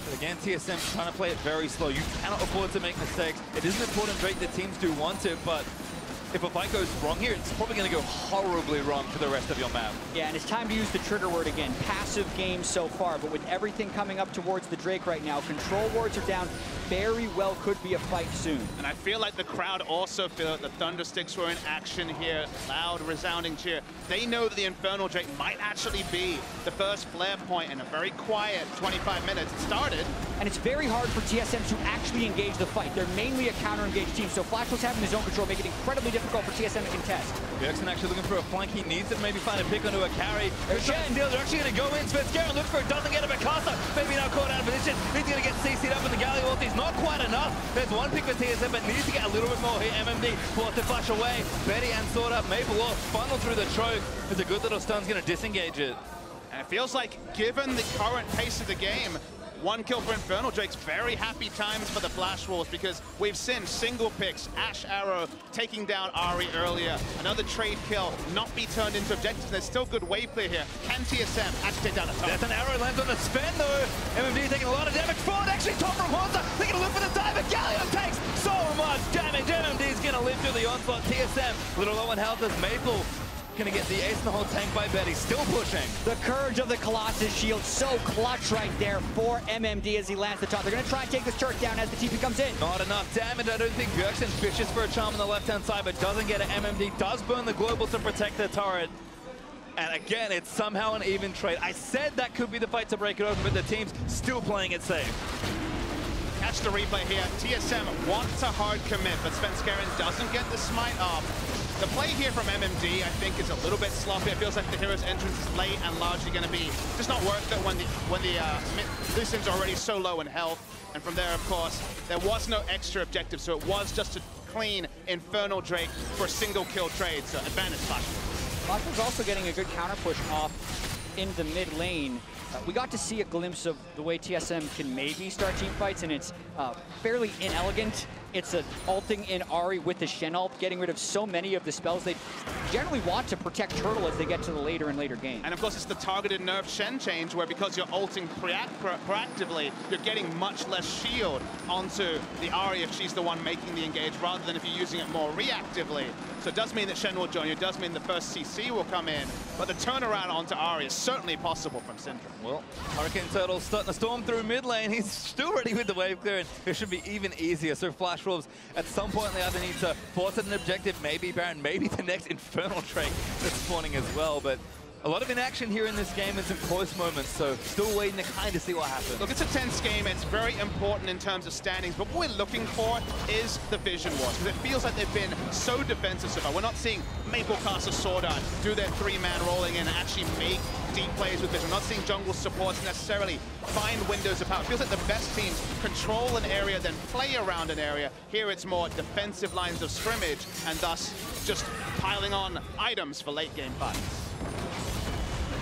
But again, TSM trying to play it very slow. You cannot afford to make mistakes. It is an important Drake that teams do want it, but if a fight goes wrong here, it's probably going to go horribly wrong for the rest of your map. Yeah, and it's time to use the trigger word again. Passive game so far, but with everything coming up towards the Drake right now, control wards are down. Very well could be a fight soon. And I feel like the crowd also feel that the Thundersticks were in action here. Loud, resounding cheer. They know that the Infernal Drake might actually be the first flare point in a very quiet 25 minutes. It started. And it's very hard for TSM to actually engage the fight. They're mainly a counter-engaged team, so Flash was having his own control, make it incredibly difficult for TSM to contest. Bjergsen actually looking for a flank. He needs to maybe find a pick onto a carry. They're actually going to go in. Svenskeren looks for it, doesn't get it. Mikasa maybe now caught out of position. He's going to get CC'd up in the Galio ulti. Not quite enough. There's one pick for TSM, but needs to get a little bit more here. MMD forced to flash away. Betty and Sword Up. Maple off, funneled through the choke. There's a good little stun's going to disengage it. And it feels like, given the current pace of the game, 1 kill for Infernal Drake's very happy times for the Flash Wolves, because we've seen single picks, Ash Arrow taking down Ahri earlier, another trade kill not be turned into objectives. There's still good wave play here. Can TSM actually take down the top? There's an arrow lands on the Sven though. MMD taking a lot of damage. Forward actually top from Horta. They're going to look for the dive, but Galio takes so much damage. MMD's going to live through the onslaught. TSM, little low on health as Maple going to get the ace in the whole tank by Betty, still pushing. The courage of the Colossus shield, so clutch right there for MMD as he lands the top. They're going to try and take this turret down as the TP comes in. Not enough damage. I don't think Bjergsen fishes for a charm on the left-hand side, but doesn't get it. MMD does burn the global to protect the turret. And again, it's somehow an even trade. I said that could be the fight to break it open, but the team's still playing it safe. Catch the replay here. TSM wants a hard commit, but Svenskeren doesn't get the smite off. The play here from MMD, I think, is a little bit sloppy. It feels like the hero's entrance is late and largely going to be just not worth it when the Lucian's already so low in health. And from there, of course, there was no extra objective, so it was just a clean Infernal Drake for a single kill trade. So advantage Flash. Flash was also getting a good counter push off in the mid lane. We got to see a glimpse of the way TSM can maybe start team fights, and it's fairly inelegant. It's an ulting in Ahri with the Shen ult, getting rid of so many of the spells they generally want to protect Turtle as they get to the later and later game. And of course, it's the targeted nerf Shen change, where because you're ulting proactively, you're getting much less shield onto the Ahri if she's the one making the engage, rather than if you're using it more reactively. So it does mean that Shen will join you, it does mean the first CC will come in, but the turnaround onto Ahri is certainly possible from Syndra. Well, Hurricane Turtle's starting to storm through mid lane. He's still ready with the wave clear, and it should be even easier. So Flash Wolves, at some point they either need to force an objective, maybe Baron, maybe the next Infernal Drake that's spawning as well. But a lot of inaction here in this game in some close moments, so still waiting to kind of see what happens. Look, it's a tense game. It's very important in terms of standings, but what we're looking for is the Vision Wars, because it feels like they've been so defensive so far. We're not seeing Maple cast a Sword Art, do their 3-man rolling in and actually make deep plays with Vision. We're not seeing jungle supports necessarily find windows of power. It feels like the best teams control an area, then play around an area. Here it's more defensive lines of scrimmage, and thus just piling on items for late game fights.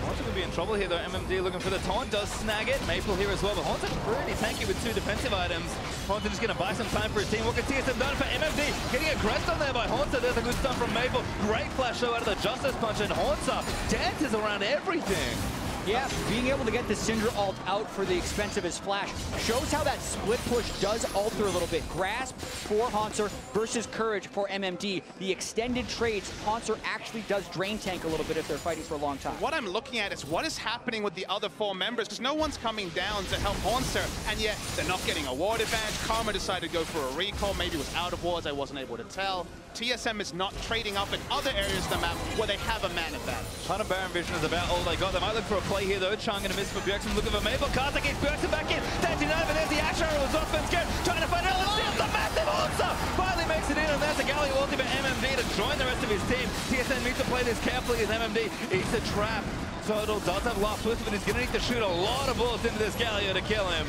Haunter could be in trouble here though. MMD looking for the taunt, does snag it. Maple here as well, but Haunter pretty tanky with 2 defensive items. Haunter just going to buy some time for his team. What can TSM done for MMD? Getting aggressed on there by Haunter. There's a good stun from Maple. Great flash show out of the Justice Punch, and Haunter dances around everything. Yeah, being able to get the Syndra ult out for the expense of his flash shows how that split push does alter a little bit. Grasp for Haunter versus Courage for MMD. The extended trades, Haunter actually does drain tank a little bit if they're fighting for a long time. What I'm looking at is what is happening with the other 4 members, because no one's coming down to help Haunter, and yet they're not getting a ward advantage. Karma decided to go for a recall, maybe it was out of wards, I wasn't able to tell. TSM is not trading up in other areas of the map where they have a man advantage. Ton of Baron Vision is about all they got. They might look for a play here though. Chang going to miss for Bjergsen, looking for Maple. Karthik gets Bjergsen back in. 39, but there's the Ash Arrow. Zoff and scared, trying to find out. Let's see the massive answer. Finally makes it in, and there's a Galio ulti by MMD to join the rest of his team. TSM needs to play this carefully as MMD eats a trap. Turtle does have last twist, but he's going to need to shoot a lot of bullets into this Galio to kill him.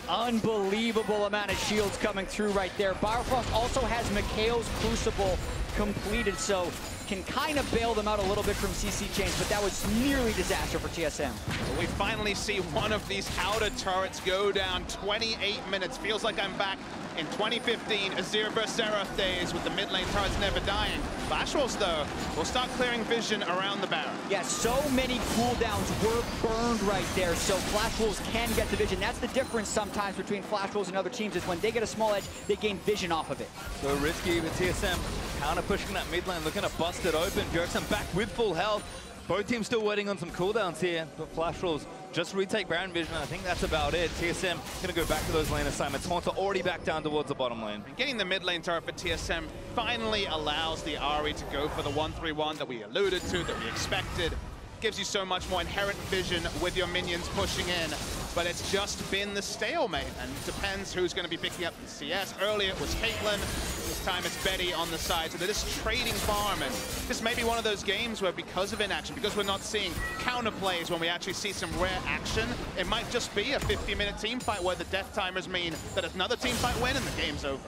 Unbelievable amount of shields coming through right there. Bifrost also has Mikhail's Crucible completed, so can kind of bail them out a little bit from CC chains, but that was nearly disaster for TSM. We finally see one of these outer turrets go down. 28 minutes. Feels like I'm back in 2015, Azir vs. Seraph days with the mid lane turrets never dying. Flash Wolves, though, will start clearing vision around the Baron. Yeah, so many cooldowns were burned right there, so Flash Wolves can get the vision. That's the difference sometimes between Flash Wolves and other teams, is when they get a small edge, they gain vision off of it. So risky with TSM counter pushing that mid lane, looking to bust it open. Bjergsen back with full health. Both teams still waiting on some cooldowns here, but Flash Wolves just retake Baron vision, and I think that's about it. TSM going to go back to those lane assignments. Haunter already back down towards the bottom lane. And getting the mid lane turret for TSM finally allows the Ahri to go for the 1-3-1 that we alluded to, that we expected. Gives you so much more inherent vision with your minions pushing in, but it's just been the stalemate, and depends who's going to be picking up the CS. Earlier it was Caitlyn, this time it's Betty on the side, so they're just trading farm, and this may be one of those games where, because of inaction, because we're not seeing counter plays when we actually see some rare action, it might just be a 50-minute team fight where the death timers mean that another team fight win and the game's over.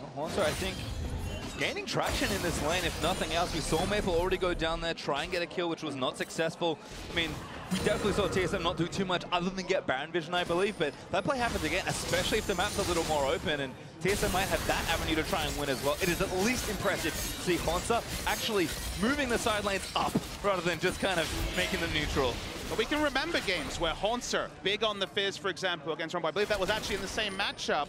Well, Haunter, I think, gaining traction in this lane, if nothing else. We saw Maple already go down there, try and get a kill, which was not successful. I mean, we definitely saw TSM not do too much other than get Baron vision, I believe, but that play happens again, especially if the map's a little more open, and TSM might have that avenue to try and win as well. It is at least impressive to see Haunter actually moving the side lanes up rather than just kind of making them neutral. But we can remember games where Haunter, big on the Fizz, for example, against Rumble. I believe that was actually in the same matchup.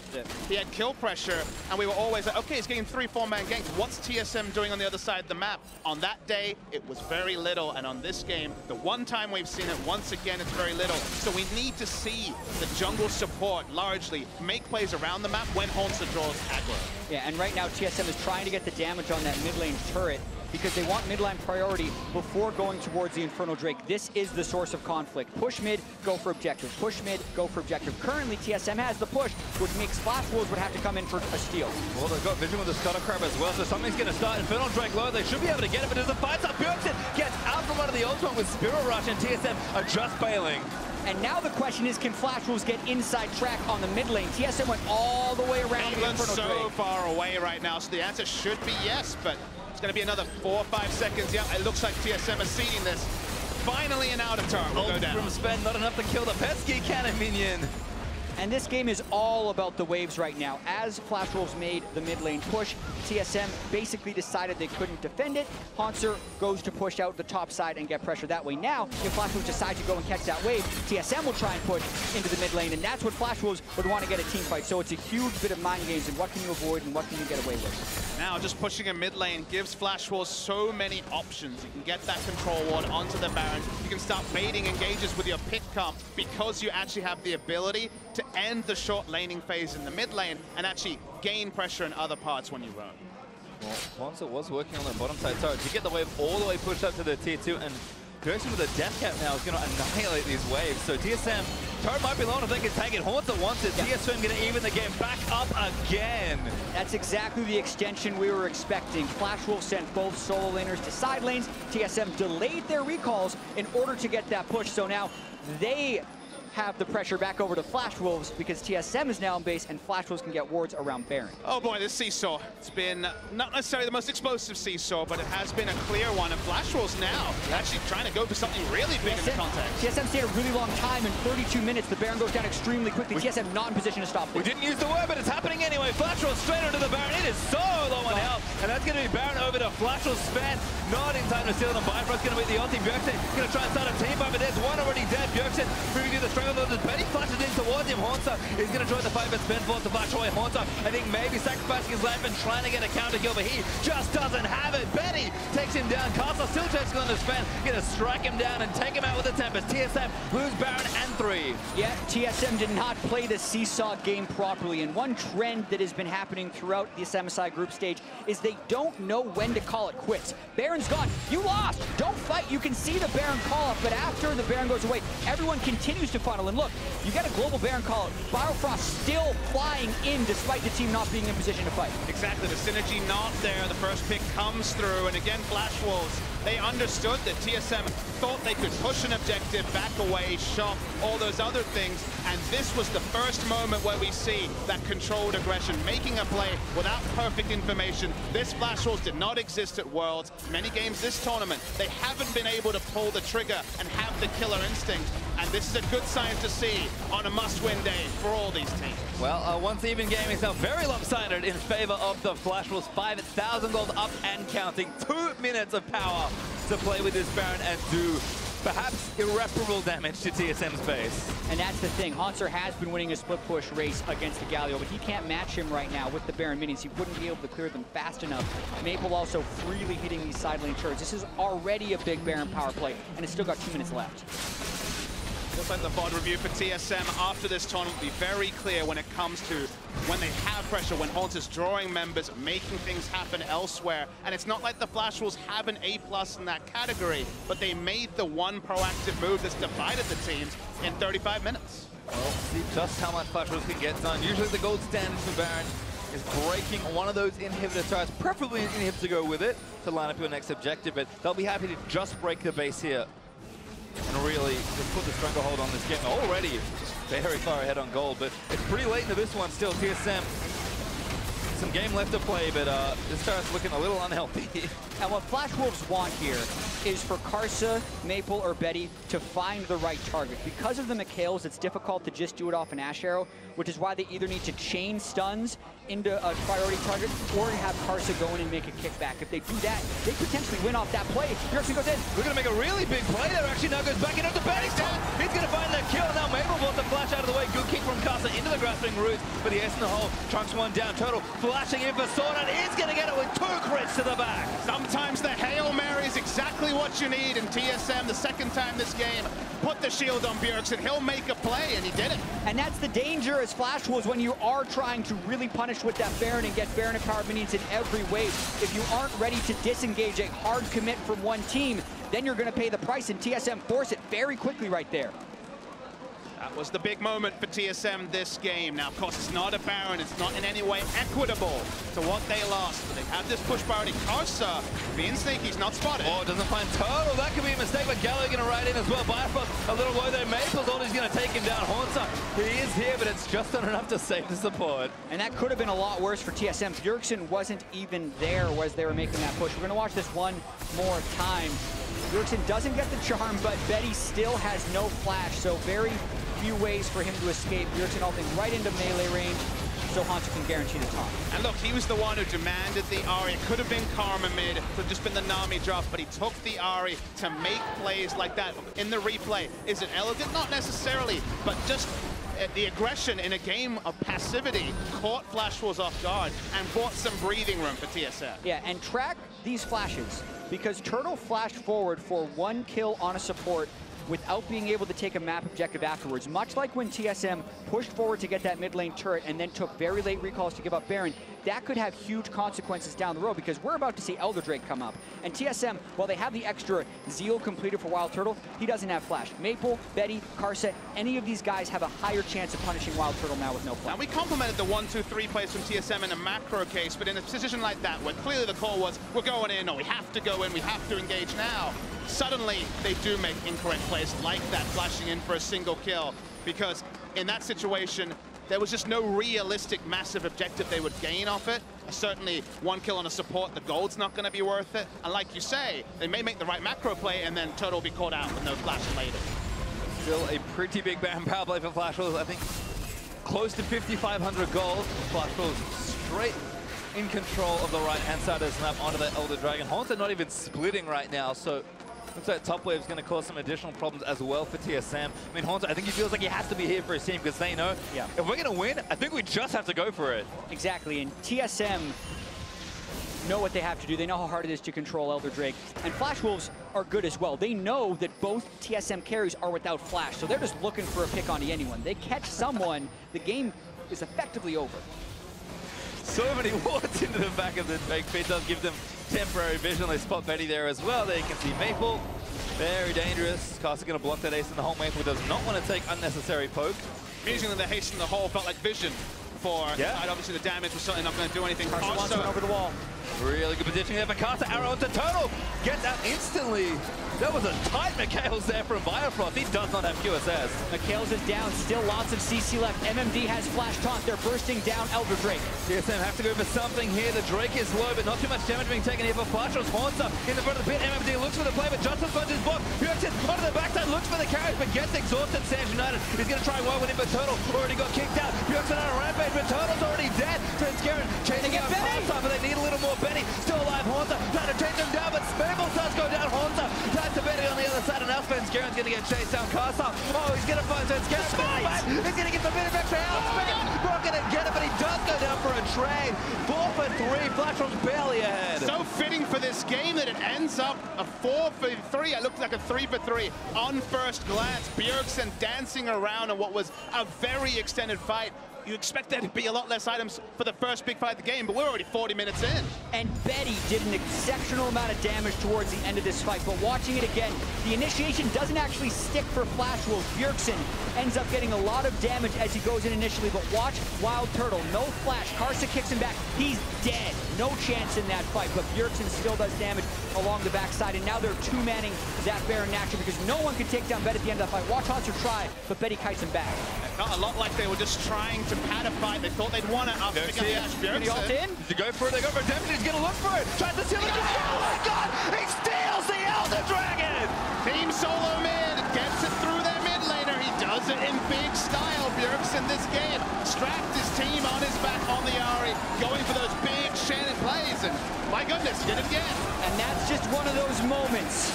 He had kill pressure, and we were always like, okay, he's getting 3-4-man ganks. What's TSM doing on the other side of the map? On that day, it was very little, and on this game, the one time we've seen it, once again, it's very little. So we need to see the jungle support largely make plays around the map when Haunter draws aggro. Yeah, and right now TSM is trying to get the damage on that mid lane turret, because they want mid lane priority before going towards the Infernal Drake. This is the source of conflict. Push mid, go for objective. Push mid, go for objective. Currently, TSM has the push, which makes Flash Wolves would have to come in for a steal. Well, they've got vision with the Scuttle Crab as well, so something's going to start. Infernal Drake low, they should be able to get it, but there's a fight up. Bjergsen gets out from under the ultimate with Spirit Rush, and TSM are just bailing. And now the question is, can Flash Wolves get inside track on the mid lane? TSM went all the way around the Infernal so Drake. far away right now, so the answer should be yes, but it's going to be another 4 or 5 seconds. Yeah, it looks like TSM are seeding this. Finally an outer turret will go down. From Sven, not enough to kill the pesky cannon minion. And this game is all about the waves right now. As Flash Wolves made the mid lane push, TSM basically decided they couldn't defend it. Haunter goes to push out the top side and get pressure that way. Now, if Flash Wolves decide to go and catch that wave, TSM will try and push into the mid lane, and that's what Flash Wolves would want to get a team fight. So it's a huge bit of mind games, and what can you avoid and what can you get away with? Now, just pushing a mid lane gives Flash Wolves so many options. You can get that control ward onto the Baron. You can start baiting engages with your pick comp because you actually have the ability to end the short laning phase in the mid lane and actually gain pressure in other parts when you roam. Well, Haunter was working on the bottom side turret to get the wave all the way pushed up to the tier 2, and Bjergsen with a death cap now is going to annihilate these waves. So TSM, turret might be long if they can take it. Haunter wants it. Yeah. TSM going to even the game back up again. That's exactly the extension we were expecting. Flash Wolves sent both solo laners to side lanes. TSM delayed their recalls in order to get that push. So now they have the pressure back over to Flash Wolves because TSM is now in base and Flash Wolves can get wards around Baron. Oh boy, this seesaw. It's been not necessarily the most explosive seesaw, but it has been a clear one. And Flash Wolves now actually trying to go for something really big in the context. TSM stayed a really long time. In 32 minutes, the Baron goes down extremely quickly. TSM not in position to stop this. We didn't use the word, but it's happening anyway. Flash Wolves straight onto the Baron. It is so low on health. And that's going to be Baron over to Flash Wolves Sven. Not in time to steal them. Bifrost's going to be the ulti. Bjergsen going to try and start a team fight, but there's one already dead. Bjergsen moving to the struggle. There's Betty flashes in towards him. Haunter is going to join the fight, but Sven forced to flash away. Haunter, I think maybe sacrificing his life and trying to get a counter kill, but he just doesn't have it. Betty takes him down. Castle still chasing on the Sven. Going to strike him down and take him out with a Tempest. TSM lose Baron and 3. Yeah, TSM did not play the seesaw game properly, and one trend that has been happening throughout this MSI group stage is they don't know when to call it quits. Baron's gone. You lost. Don't fight. You can see the Baron call up, but after the Baron goes away, everyone continues to funnel. And look, you got a global Baron call up. Bifrost still flying in despite the team not being in position to fight. Exactly. The synergy not there. The first pick comes through, and again, Flash Wolves They understood that TSM thought they could push an objective, back away, shop, all those other things, and this was the first moment where we see that controlled aggression, making a play without perfect information. This Flash Wolves did not exist at Worlds. Many games this tournament, they haven't been able to pull the trigger and have the killer instinct, and this is a good sign to see on a must-win day for all these teams. Well, once even game is now very lopsided in favor of the Flash Wolves. 5,000 gold up and counting. 2 minutes of power to play with this Baron and do perhaps irreparable damage to TSM's base. And that's the thing. Hauntzer has been winning a split push race against the Galio, but he can't match him right now with the Baron minions. He wouldn't be able to clear them fast enough. Maple also freely hitting these side lane turrets. This is already a big Baron power play, and it's still got 2 minutes left. Just like the VOD review for TSM after this tournament will be very clear when it comes to when they have pressure, when Haunters drawing members, making things happen elsewhere. And it's not like the Flash Wolves have an A+ in that category, but they made the one proactive move that's divided the teams in 35 minutes. Well, see just how much Flash Wolves can get done. Usually the gold standard for Baron is breaking one of those inhibitor turrets, preferably an inhibitor to go with it to line up your next objective, but they'll be happy to just break the base here and really just put the stranglehold on this game. Already very far ahead on gold, but it's pretty late into this one still. TSM, some game left to play, but this starts looking a little unhealthy. And what Flash Wolves want here is for Karsa, Maple, or Betty to find the right target. Because of the Mikhails, it's difficult to just do it off an Ash Arrow, which is why they either need to chain stuns into a priority target or have Karsa go in and make a kickback. If they do that, they potentially win off that play. Bjergsen goes in. We're going to make a really big play there. Actually now goes back into the Betty's down. He's going to find that kill. Now Maple wants to flash out of the way. Good kick from Karsa into the grasping roots, but he is in the hole. Trunks one down. Turtle flashing in for Sword and is going to get it with 2 crits to the back. Sometimes the Hail Mary is exactly what you need in TSM. The second time this game, put the shield on Bjergsen. He'll make a play, and he did it. And that's the danger as Flash Wolves when you are trying to really punish with that Baron and get Baron empowered minions in every wave. If you aren't ready to disengage a hard commit from one team, then you're going to pay the price, and TSM force it very quickly right there. That was the big moment for TSM this game. Now, of course, it's not a Baron. It's not in any way equitable to what they lost. But they have this push priority. Karsa being sneaky, he's not spotted. Oh, doesn't find Turtle. That could be a mistake, but Galio going to ride in as well. Bifrost a little low there. Maple's always going to take him down. Hauntzer, he is here, but it's just not enough to save the support. And that could have been a lot worse for TSM. Bjergsen wasn't even there as they were making that push. We're going to watch this one more time. Bjergsen doesn't get the charm, but Betty still has no flash, so very few ways for him to escape. Bjergsen ulting right into melee range, so Hauntzer can guarantee the top. And look, he was the one who demanded the Ahri. It could have been Karma mid, could have just been the Nami drop, but he took the Ahri to make plays like that. In the replay, is it elegant? Not necessarily, but just the aggression in a game of passivity caught Flash Wolves off guard and brought some breathing room for TSM. Yeah, and track these flashes, because Turtle flashed forward for 1 kill on a support without being able to take a map objective afterwards. Much like when TSM pushed forward to get that mid lane turret and then took very late recalls to give up Baron, that could have huge consequences down the road, because we're about to see Elder Drake come up. And TSM, while they have the extra Zeal completed for Wild Turtle, he doesn't have flash. Maple, Betty, Karsa, any of these guys have a higher chance of punishing Wild Turtle now with no flash. Now, we complimented the 1-2-3 plays from TSM in a macro case, but in a position like that, where clearly the call was, we're going in, or we have to go in, we have to engage now, suddenly they do make incorrect plays like that, flashing in for a single kill, because in that situation, there was just no realistic massive objective they would gain off it. Certainly 1 kill on a support, the gold's not going to be worth it. And like you say, they may make the right macro play and then Turtle will be caught out with no flash later. Still a pretty big Baron power play for Flash Wolves. I think close to 5,500 gold. Flash Wolves straight in control of the right-hand side of the snap onto that Elder Dragon. Hauntzer not even splitting right now, so looks like top wave is going to cause some additional problems as well for TSM. I mean, Hauntzer, I think he feels like he has to be here for his team, because they know, if we're going to win, I think we just have to go for it. Exactly, and TSM know what they have to do. They know how hard it is to control Elder Drake. And Flash Wolves are good as well. They know that both TSM carries are without flash, so they're just looking for a pick on anyone. They catch someone, the game is effectively over. So many wards into the back of the Drake Pit does give them temporary vision. They spot Betty there as well. There you can see Maple. Very dangerous. Karsa going to block that ace in the hole. Maple does not want to take unnecessary poke. Amusingly, the haste in the hole felt like vision for yeah. Obviously, the damage was certainly not going to do anything. Karsa wants one over the wall. Really good positioning there for Carter. Arrow onto Turtle. Gets out instantly. That was a tight Mikhails there from Biofrost. He does not have QSS. Mikhails is down. Still lots of CC left. MMD has Flash Taunt. They're bursting down Elder Drake. TSM have to go for something here. The Drake is low, but not too much damage being taken here for Flash. Haunter in the front of the pit. MMD looks for the play, but Johnson finds his block. Bjergsen onto the backside, looks for the carriage, but gets exhausted. Sands United is going to try one with him, but Turtle already got kicked out. Bjergsen on a rampage, but Turtle's already dead. Svenskeren chasing out Haunter, but they need a little more. Benny still alive. Haunter trying to chase him down, but Spamble does go down. Haunter tied to Benny on the other side, and now Svenskeren's going to get chased down. Carson, oh, he's going to find Svenskeren. He's going to get the bit of extra health. Not going to get it, but he does go down for a trade. 4 for 3. Flash was barely ahead. So fitting for this game that it ends up a 4 for 3. It looked like a 3 for 3 on first glance. Bjergsen dancing around in what was a very extended fight. You expect there to be a lot less items for the first big fight of the game, but we're already 40 minutes in. And Betty did an exceptional amount of damage towards the end of this fight, but watching it again, the initiation doesn't actually stick for Flash Wolves. Bjergsen ends up getting a lot of damage as he goes in initially, but watch Wild Turtle, no flash. Karsa kicks him back. He's dead. No chance in that fight, but Bjergsen still does damage along the backside, and now they're two-manning that Baron Nashor because no one can take down Bet at the end of the fight. Watch Hunter try, but Betty kites him back. It felt a lot like they were just trying to pad a fight. They thought they'd want it after picking up Ash Bjergsen. To go for it, they go for redemption. He's going to look for it. Tries to steal it. Oh my God! He steals the Elder Dragon! Team solo mid gets it through their mid laner. He does it in big style. Bjergsen this game strapped his team on his back on the Ahri, going for those big Shannon plays, and my goodness, he did it again. And that's just one of those moments.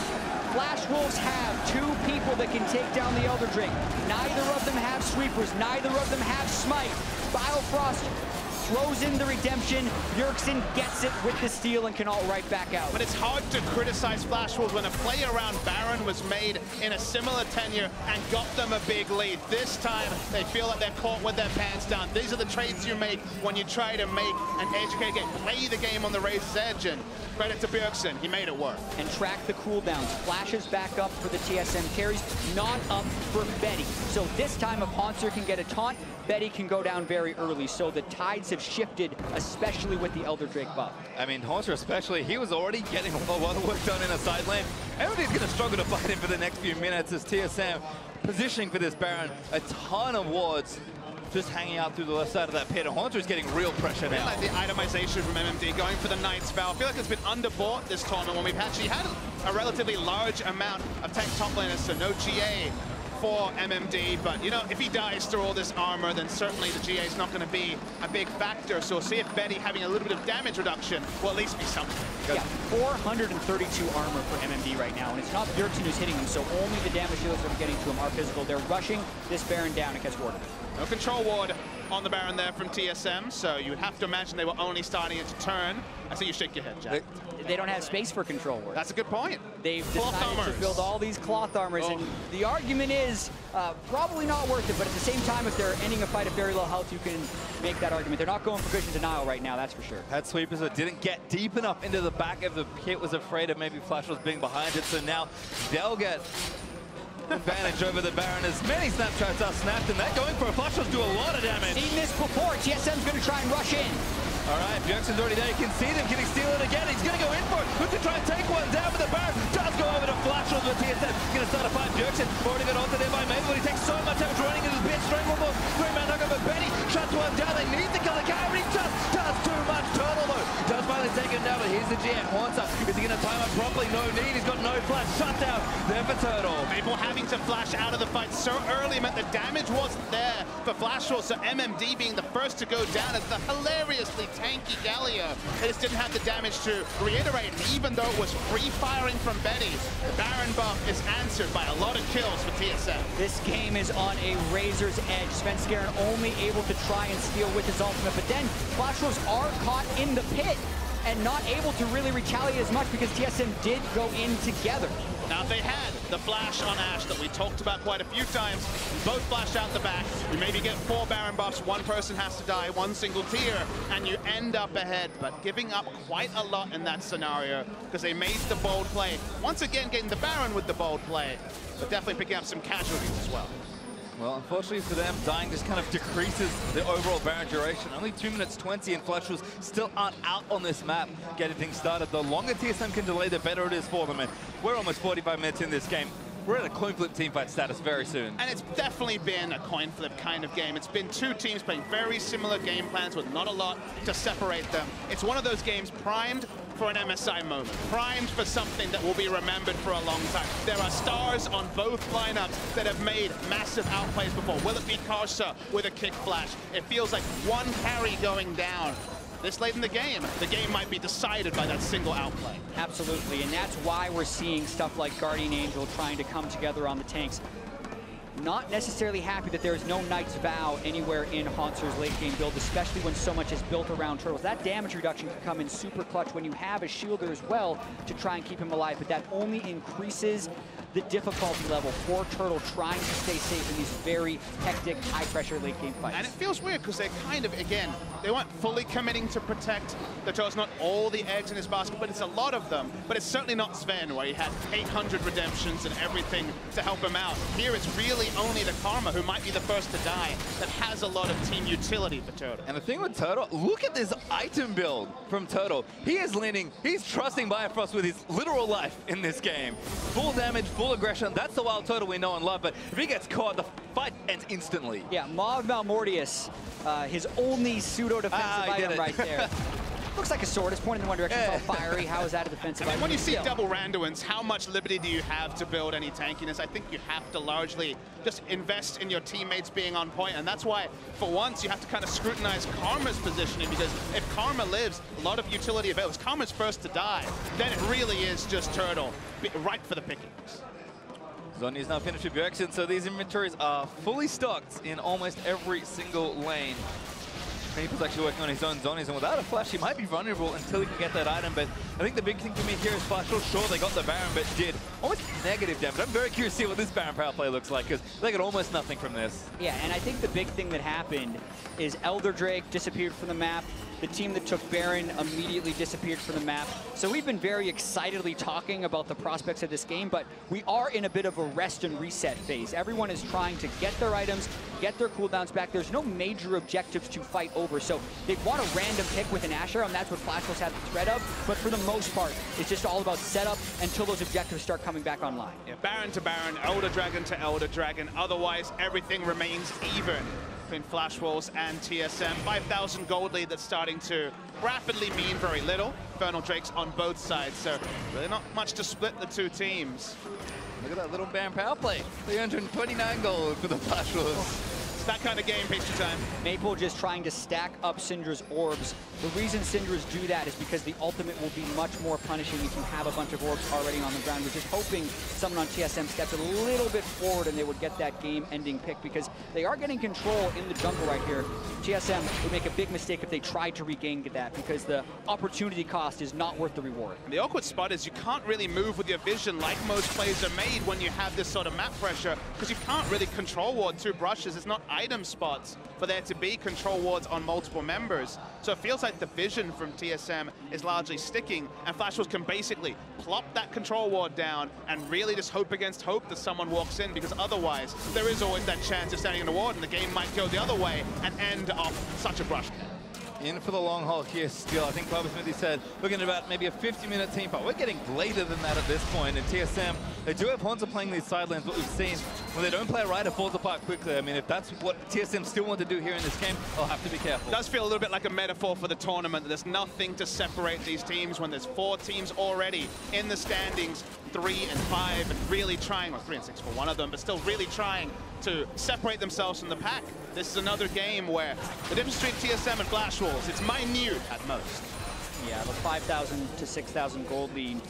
Flash Wolves have two people that can take down the Elder Drake. Neither of them have sweepers. Neither of them have smite. Biofrost throws in the redemption. Bjergsen gets it with the steal and can all right back out. But it's hard to criticize Flash Wolves when a play around Baron was made in a similar tenure and got them a big lead. This time, they feel like they're caught with their pants down. These are the trades you make when you try to make an educated game. Play the game on the razor's edge, and credit to Bjergsen, he made it work. And track the cooldowns. Flashes back up for the TSM carries, not up for Betty. So this time, if Haunter can get a taunt, Betty can go down very early. So the tides have shifted, especially with the Elder Drake buff. I mean, Haunter especially, he was already getting a lot of work done in a side lane. Everybody's going to struggle to fight him for the next few minutes as TSM positioning for this Baron. A ton of wards just hanging out through the left side of that pit. And Haunter's getting real pressure now. I like the itemization from MMD going for the Knight's Vow. I feel like it's been underbought this tournament when we've actually had a relatively large amount of tech top laners, so no GA for MMD, but you know, if he dies through all this armor, then certainly the GA is not going to be a big factor. So we'll see if Betty having a little bit of damage reduction will at least be something. Yeah, 432 armor for MMD right now, and it's not Bjergsen who's hitting him, so only the damage dealers that are getting to him are physical. They're rushing this Baron down. It gets warded. No control ward on the Baron there from TSM, so you would have to imagine they were only starting it to turn. I see you shake your head, Jack. They don't have space for control ward. That's a good point. They've Cloth decided armors. to build all these cloth armors, and the argument is probably not worth it, but at the same time, if they're ending a fight at very low health, you can make that argument. They're not going for Vision Denial right now, that's for sure. Had sweepers that didn't get deep enough into the back of the pit, was afraid of maybe Flash was being behind it, so now they'll get advantage over the Baron as many snapshots are snapped, and they're going for a Flash will do a lot of damage. Seen this before. TSM's going to try and rush in. All right, Bjergsen's already there. You can see them. Can he steal it again? He's going to go in for it. Looks to try and take one down, but the Baron does go over to Flash with TSM. Going to start a fight. Bjergsen already got onto there by Mabel. He takes so much damage running into his pit. Stranglebolt. Three-man knock over Betty. Shuts one down. They need to kill the guy, but he just does too much. Turtle, though, does finally take him down, but here's the GM. Haunter. Is he going to time it properly? No need. He's got no flash. Shut down there for Turtle. Mabel having to flash out of the fight so early meant the damage wasn't there for Flash Wolves, so MMD being the first to go down as the hilariously tanky Galio. They just didn't have the damage to reiterate, even though it was free firing from Betty. The Baron buff is answered by a lot of kills for TSM. This game is on a razor's edge. Svenskeren only able to try and steal with his ultimate, but then Flash Wolves are caught in the pit and not able to really retaliate as much because TSM did go in together. Now, if they had the flash on Ashe that we talked about quite a few times, both flash out the back, you maybe get 4 Baron buffs, one person has to die, one single tier, and you end up ahead, but giving up quite a lot in that scenario because they made the bold play. Once again, getting the Baron with the bold play, but definitely picking up some casualties as well. Well, unfortunately for them, dying just kind of decreases the overall Baron duration. Only 2 minutes 20, and Flashwolves still aren't out on this map getting things started. The longer TSM can delay, the better it is for them. And we're almost 45 minutes in this game. We're at a coin flip teamfight status very soon. And it's definitely been a coin flip kind of game. It's been two teams playing very similar game plans with not a lot to separate them. It's one of those games primed for an MSI moment, primed for something that will be remembered for a long time. There are stars on both lineups that have made massive outplays before. Will it be Karsa with a kick flash? It feels like one carry going down. This late in the game might be decided by that single outplay. Absolutely, and that's why we're seeing stuff like Guardian Angel trying to come together on the tanks. Not necessarily happy that there's no Knight's Vow anywhere in Hauntzer's late game build, especially when so much is built around Turtles. That damage reduction can come in super clutch when you have a shielder as well to try and keep him alive, but that only increases the difficulty level for Turtle trying to stay safe in these very hectic, high-pressure late-game fights. And it feels weird because they're kind of, again, they weren't fully committing to protect the Turtles. Not all the eggs in his basket, but it's a lot of them. But it's certainly not Sven, where he had 800 redemptions and everything to help him out. Here it's really only the Karma, who might be the first to die, that has a lot of team utility for Turtle. And the thing with Turtle, look at this item build from Turtle. He is leaning, he's trusting Bifrost with his literal life in this game. Full damage, full aggression, that's the wild Turtle we know and love, but if he gets caught, the fight ends instantly. Yeah, Mav Malmortius, his only pseudo-defensive item right there. Looks like a sword. It's pointing in one direction. It's all fiery. How is that a defensive item? And when you see double Randuins, how much liberty do you have to build any tankiness? I think you have to largely just invest in your teammates being on point, and that's why, for once, you have to kind of scrutinize Karma's positioning, because if Karma lives, a lot of utility available. If Karma's first to die, then it really is just Turtle, right for the pickings. Zhonya's now finished with Bjergsen, so these inventories are fully stocked in almost every single lane. Maple's actually working on his own zonies, and without a flash, he might be vulnerable until he can get that item. But I think the big thing for me here is Flashwolves. Sure, they got the Baron, but did almost negative damage. I'm very curious to see what this Baron power play looks like, because they got almost nothing from this. Yeah, and I think the big thing that happened is Elder Drake disappeared from the map. The team that took Baron immediately disappeared from the map. So we've been very excitedly talking about the prospects of this game, but we are in a bit of a rest and reset phase. Everyone is trying to get their items, get their cooldowns back. There's no major objectives to fight over. So they want a random pick with an Asher, and that's what Flashwolves have the threat of. But for the most part, it's just all about setup until those objectives start coming back online. Yeah, Baron to Baron, Elder Dragon to Elder Dragon. Otherwise, everything remains even between Flashwolves and TSM. 5,000 gold lead that's starting to rapidly mean very little. Infernal Drakes on both sides, so really not much to split the two teams. Look at that little Baron power play. 329 gold for the Flashwolves. It's that kind of game, pastry time. Maple just trying to stack up Syndra's orbs. The reason Syndra's do that is because the ultimate will be much more punishing if you have a bunch of orbs already on the ground. We're just hoping someone on TSM steps a little bit forward and they would get that game-ending pick, because they are getting control in the jungle right here. TSM would make a big mistake if they tried to regain that, because the opportunity cost is not worth the reward. And the awkward spot is you can't really move with your vision like most plays are made when you have this sort of map pressure, because you can't really control ward two brushes. It's not item spots for there to be control wards on multiple members. So it feels like the vision from TSM is largely sticking, and Flashwolves can basically plop that control ward down and really just hope against hope that someone walks in, because otherwise there is always that chance of standing in a ward and the game might go the other way and end off such a brush kill. In for the long haul here still. I think Bubba Smithy said looking at about maybe a 50-minute team fight. We're getting later than that at this point. And TSM, they do have Haunter playing these side lanes. What we've seen, when they don't play right, it falls apart quickly. I mean, if that's what TSM still want to do here in this game, they'll have to be careful. It does feel a little bit like a metaphor for the tournament. There's nothing to separate these teams when there's 4 teams already in the standings, 3 and 5, and really trying, or 3 and 6 for one of them, but still really trying to separate themselves from the pack. This is another game where the difference between TSM and Flashwolves, it's minute at most. Yeah, the 5,000 to 6,000 gold lead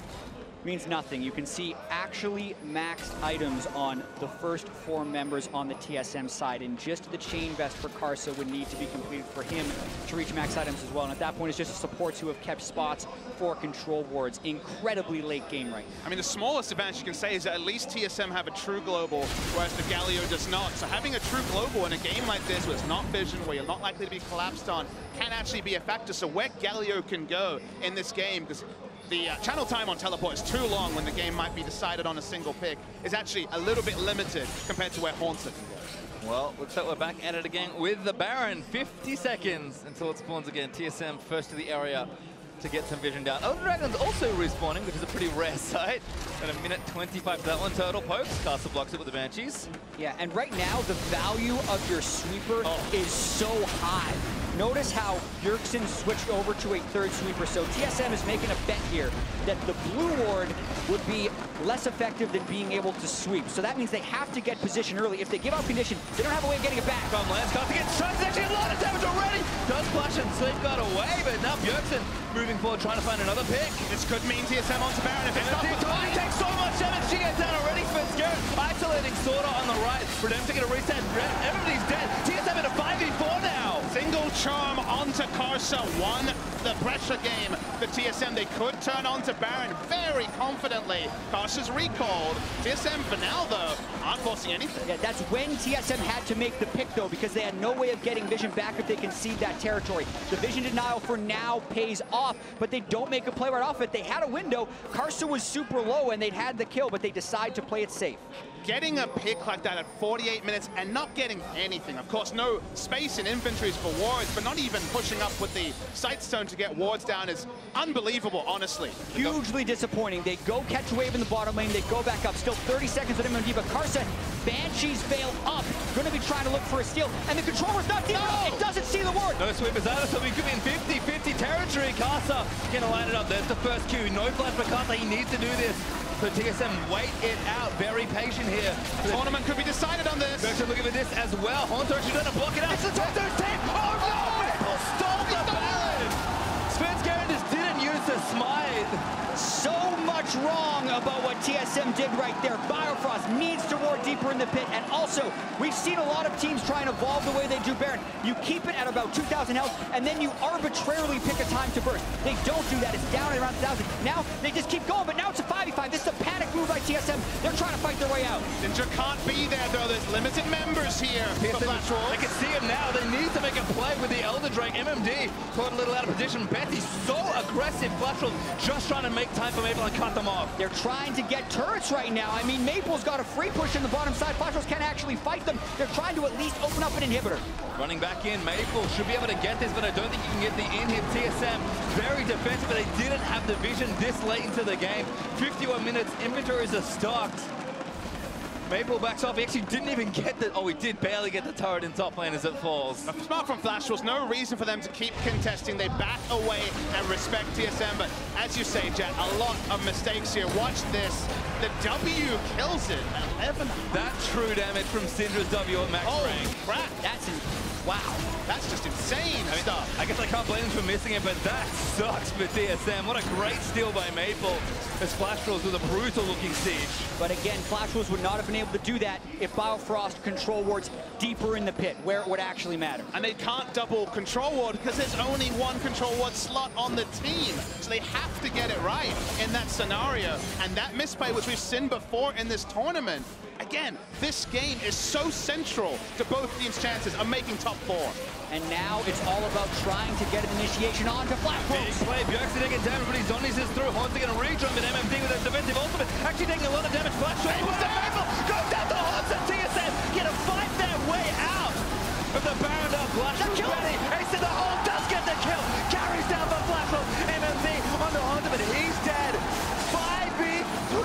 means nothing. You can see actually maxed items on the first 4 members on the TSM side, and just the chain vest for Karsa would need to be completed for him to reach max items as well. And at that point, it's just the supports who have kept spots for control wards. Incredibly late game right now. I mean, the smallest advantage you can say is that at least TSM have a true global, whereas the Galio does not. So having a true global in a game like this, where it's not vision, where you're not likely to be collapsed on, can actually be a factor. So where Galio can go in this game, because the channel time on teleport is too long when the game might be decided on a single pick, is actually a little bit limited compared to where Haunter can go. Well, looks like we're back at it again with the Baron. 50 seconds until it spawns again. TSM first to the area to get some vision down. Elder Dragon's also respawning, which is a pretty rare sight. And a minute 25 for that one. Turtle pokes. Castle blocks it with the Banshees. Yeah, and right now, the value of your sweeper is so high. Notice how Bjergsen switched over to a third sweeper. So TSM is making a bet here that the blue ward would be less effective than being able to sweep. So that means they have to get position early. If they give up condition, they don't have a way of getting it back. From Landscott to get shot. There's actually a lot of damage already. Does Flash and Sleep got away, but now Bjergsen moving forward, trying to find another pick. This could mean TSM onto Baron if it's not for He takes so much damage. She gets down already. Fitzgerald isolating Sorta on the right. Redemption going to reset. Everybody's dead. TSM in a 5v4 now. Single charm onto Karsa won the pressure game for TSM. They could turn onto Baron very confidently. Karsa's recalled. TSM for now, though, aren't forcing anything. Yeah, that's when TSM had to make the pick, though, because they had no way of getting vision back if they concede that territory. The vision denial for now pays off, but they don't make a play right off it. They had a window. Karsa was super low, and they'd had the kill, but they decide to play it safe. Getting a pick like that at 48 minutes and not getting anything. Of course, no space in inventories for wards, but not even pushing up with the Sightstone to get wards down is unbelievable, honestly. Hugely disappointing. They go catch wave in the bottom lane. They go back up. Still 30 seconds with MMD, but Karsa, Banshees bail up. Going to be trying to look for a steal, and the controller's not deep enough. It doesn't see the ward. No sweepers out, so we could be in 50-50 territory. Karsa gonna line it up. There's the first Q. No flash for Karsa. He needs to do this. So TSM wait it out, very patient here. The tournament could be decided on this. Bergson looking at this as well. Honto actually going to block it out. It's the top 13. Oh no! Maple stole the Baron! Svensgaard just didn't use the smite. So much wrong about what TSM did right there. Biofrost needs to ward deeper in the pit, and also, we've seen a lot of teams try and evolve the way they do Baron. You keep it at about 2,000 health, and then you arbitrarily pick a time to burst. They don't do that. It's down at around 1,000. Now, they just keep going, but now it's a 5v5. This is a panic move by TSM. They're trying to fight their way out. Ninja can't be there, though. There's limited members here for Flash Wolves. They can see him now. They need to make a play with the Elder Drake. MMD caught a little out of position. Betsy's so aggressive. Flash Wolves just trying to make time for Maple and cut them off. They're trying to get turrets right now. I mean, Maple's got a free push in the bottom side. Flash Wolves can't actually fight them. They're trying to at least open up an inhibitor. Running back in, Maple should be able to get this, but I don't think you can get the in-hit. TSM very defensive, but they didn't have the vision this late into the game. 51 minutes, inventories are stocked. Maple backs off. He actually didn't even get the... Oh, he did barely get the turret in top lane as it falls. Smart from Flash Wolves. No reason for them to keep contesting. They back away and respect TSM. But as you say, Jet, a lot of mistakes here. Watch this. The W kills it. 11. That true damage from Syndra's W at max rank. Crap. Wow. That's just insane stuff. I guess I can't blame them for missing it, but that sucks for TSM. What a great steal by Maple as Flash Wolves with a brutal looking siege. But again, Flash Wolves would not have been able to do that if Biofrost control wards deeper in the pit, where it would actually matter. And they can't double control ward because there's only one control ward slot on the team. So they have to get it right in that scenario. And that misplay, which we've seen before in this tournament, again, this game is so central to both teams' chances of making top 4. And now it's all about trying to get an initiation onto Flash Wolves. Big play, Bjergsen taking damage, but he's on his through. Haun's going to redrum, but MMD with a defensive ultimate. Actually taking a lot of damage. Flash Wolves to Maple, goes down to Haun's and TSM gonna fight their way out of the Baron down. Flash Wolves ready. Ace in the hole, does get the kill. Carries down for Flash Wolves. MMD on the Haun's, but he's dead. 5v2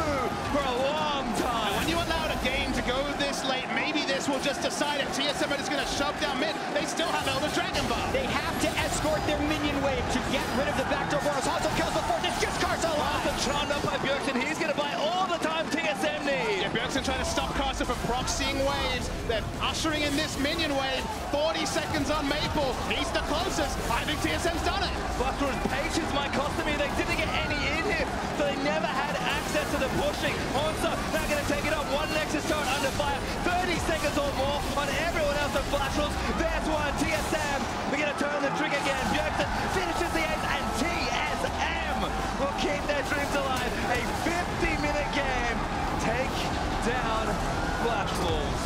for a long time. When you allow a game to go this late, maybe this will just decide it. TSM is going to shove down mid. They still have Elder Dragon buff. They have to escort their minion wave to get rid of the backdoor bonus. Hanzo kills the fourth. It's just Karsa alive. Charmed up by Bjergsen. He's going to buy all the time TSM needs. Yeah, Bjergsen trying to stop Karsa from proxying waves. They're ushering in this minion wave. 40 seconds on Maple. He's the closest. I think TSM's done it. Fluster's patience might cost them here. They didn't get any in here, so they never had access to the pushing. Hanzo now going to take it up. One Nexus turret under fire. 30 seconds or more on everyone else at Flash Wolves. There's one. TSM. We're going to turn the trick again. Bjergsen finishes the ace, and TSM will keep their dreams alive. A 50-minute game. Take down Flash Wolves.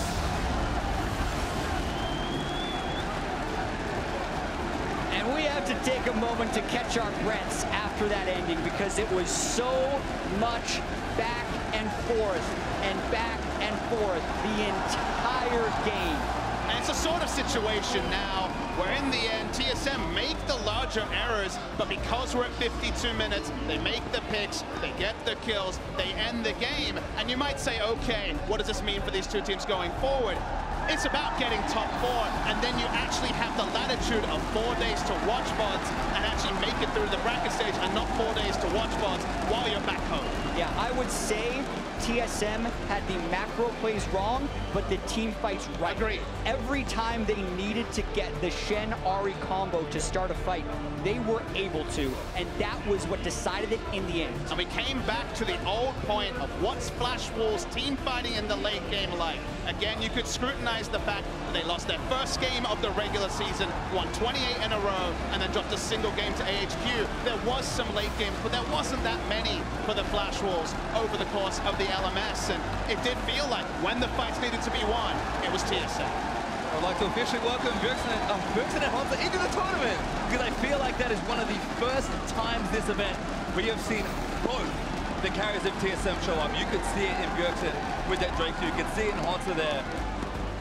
And we have to take a moment to catch our breaths after that ending because it was so much back and forth and back and forth the entire game. And it's a sort of situation now where in the end, TSM make the larger errors, but because we're at 52 minutes, they make the picks, they get the kills, they end the game. And you might say, okay, what does this mean for these two teams going forward? It's about getting top 4, and then you actually have the latitude of 4 days to watch VODs and actually make it through the bracket stage and not 4 days to watch VODs while you're back home. Yeah, I would say TSM had the macro plays wrong, but the team fights right. Agreed. Every time they needed to get the Shen-Ahri combo to start a fight, they were able to, and that was what decided it in the end. And we came back to the old point of what's Flash Wolves team fighting in the late game like. Again, you could scrutinize the fact that they lost their first game of the regular season, won 28 in a row, and then dropped a single game to AHQ. There was some late games, but there wasn't that many for the Flash Wolves over the course of the LMS, and it did feel like when the fights needed to be won, it was TSM. I'd like to officially welcome Bjergsen and Hansa into the tournament, because I feel like that is one of the first times this event where you have seen both the carriers of TSM show up. You could see it in Bjergsen with that Drake 2, you could see it in Hansa there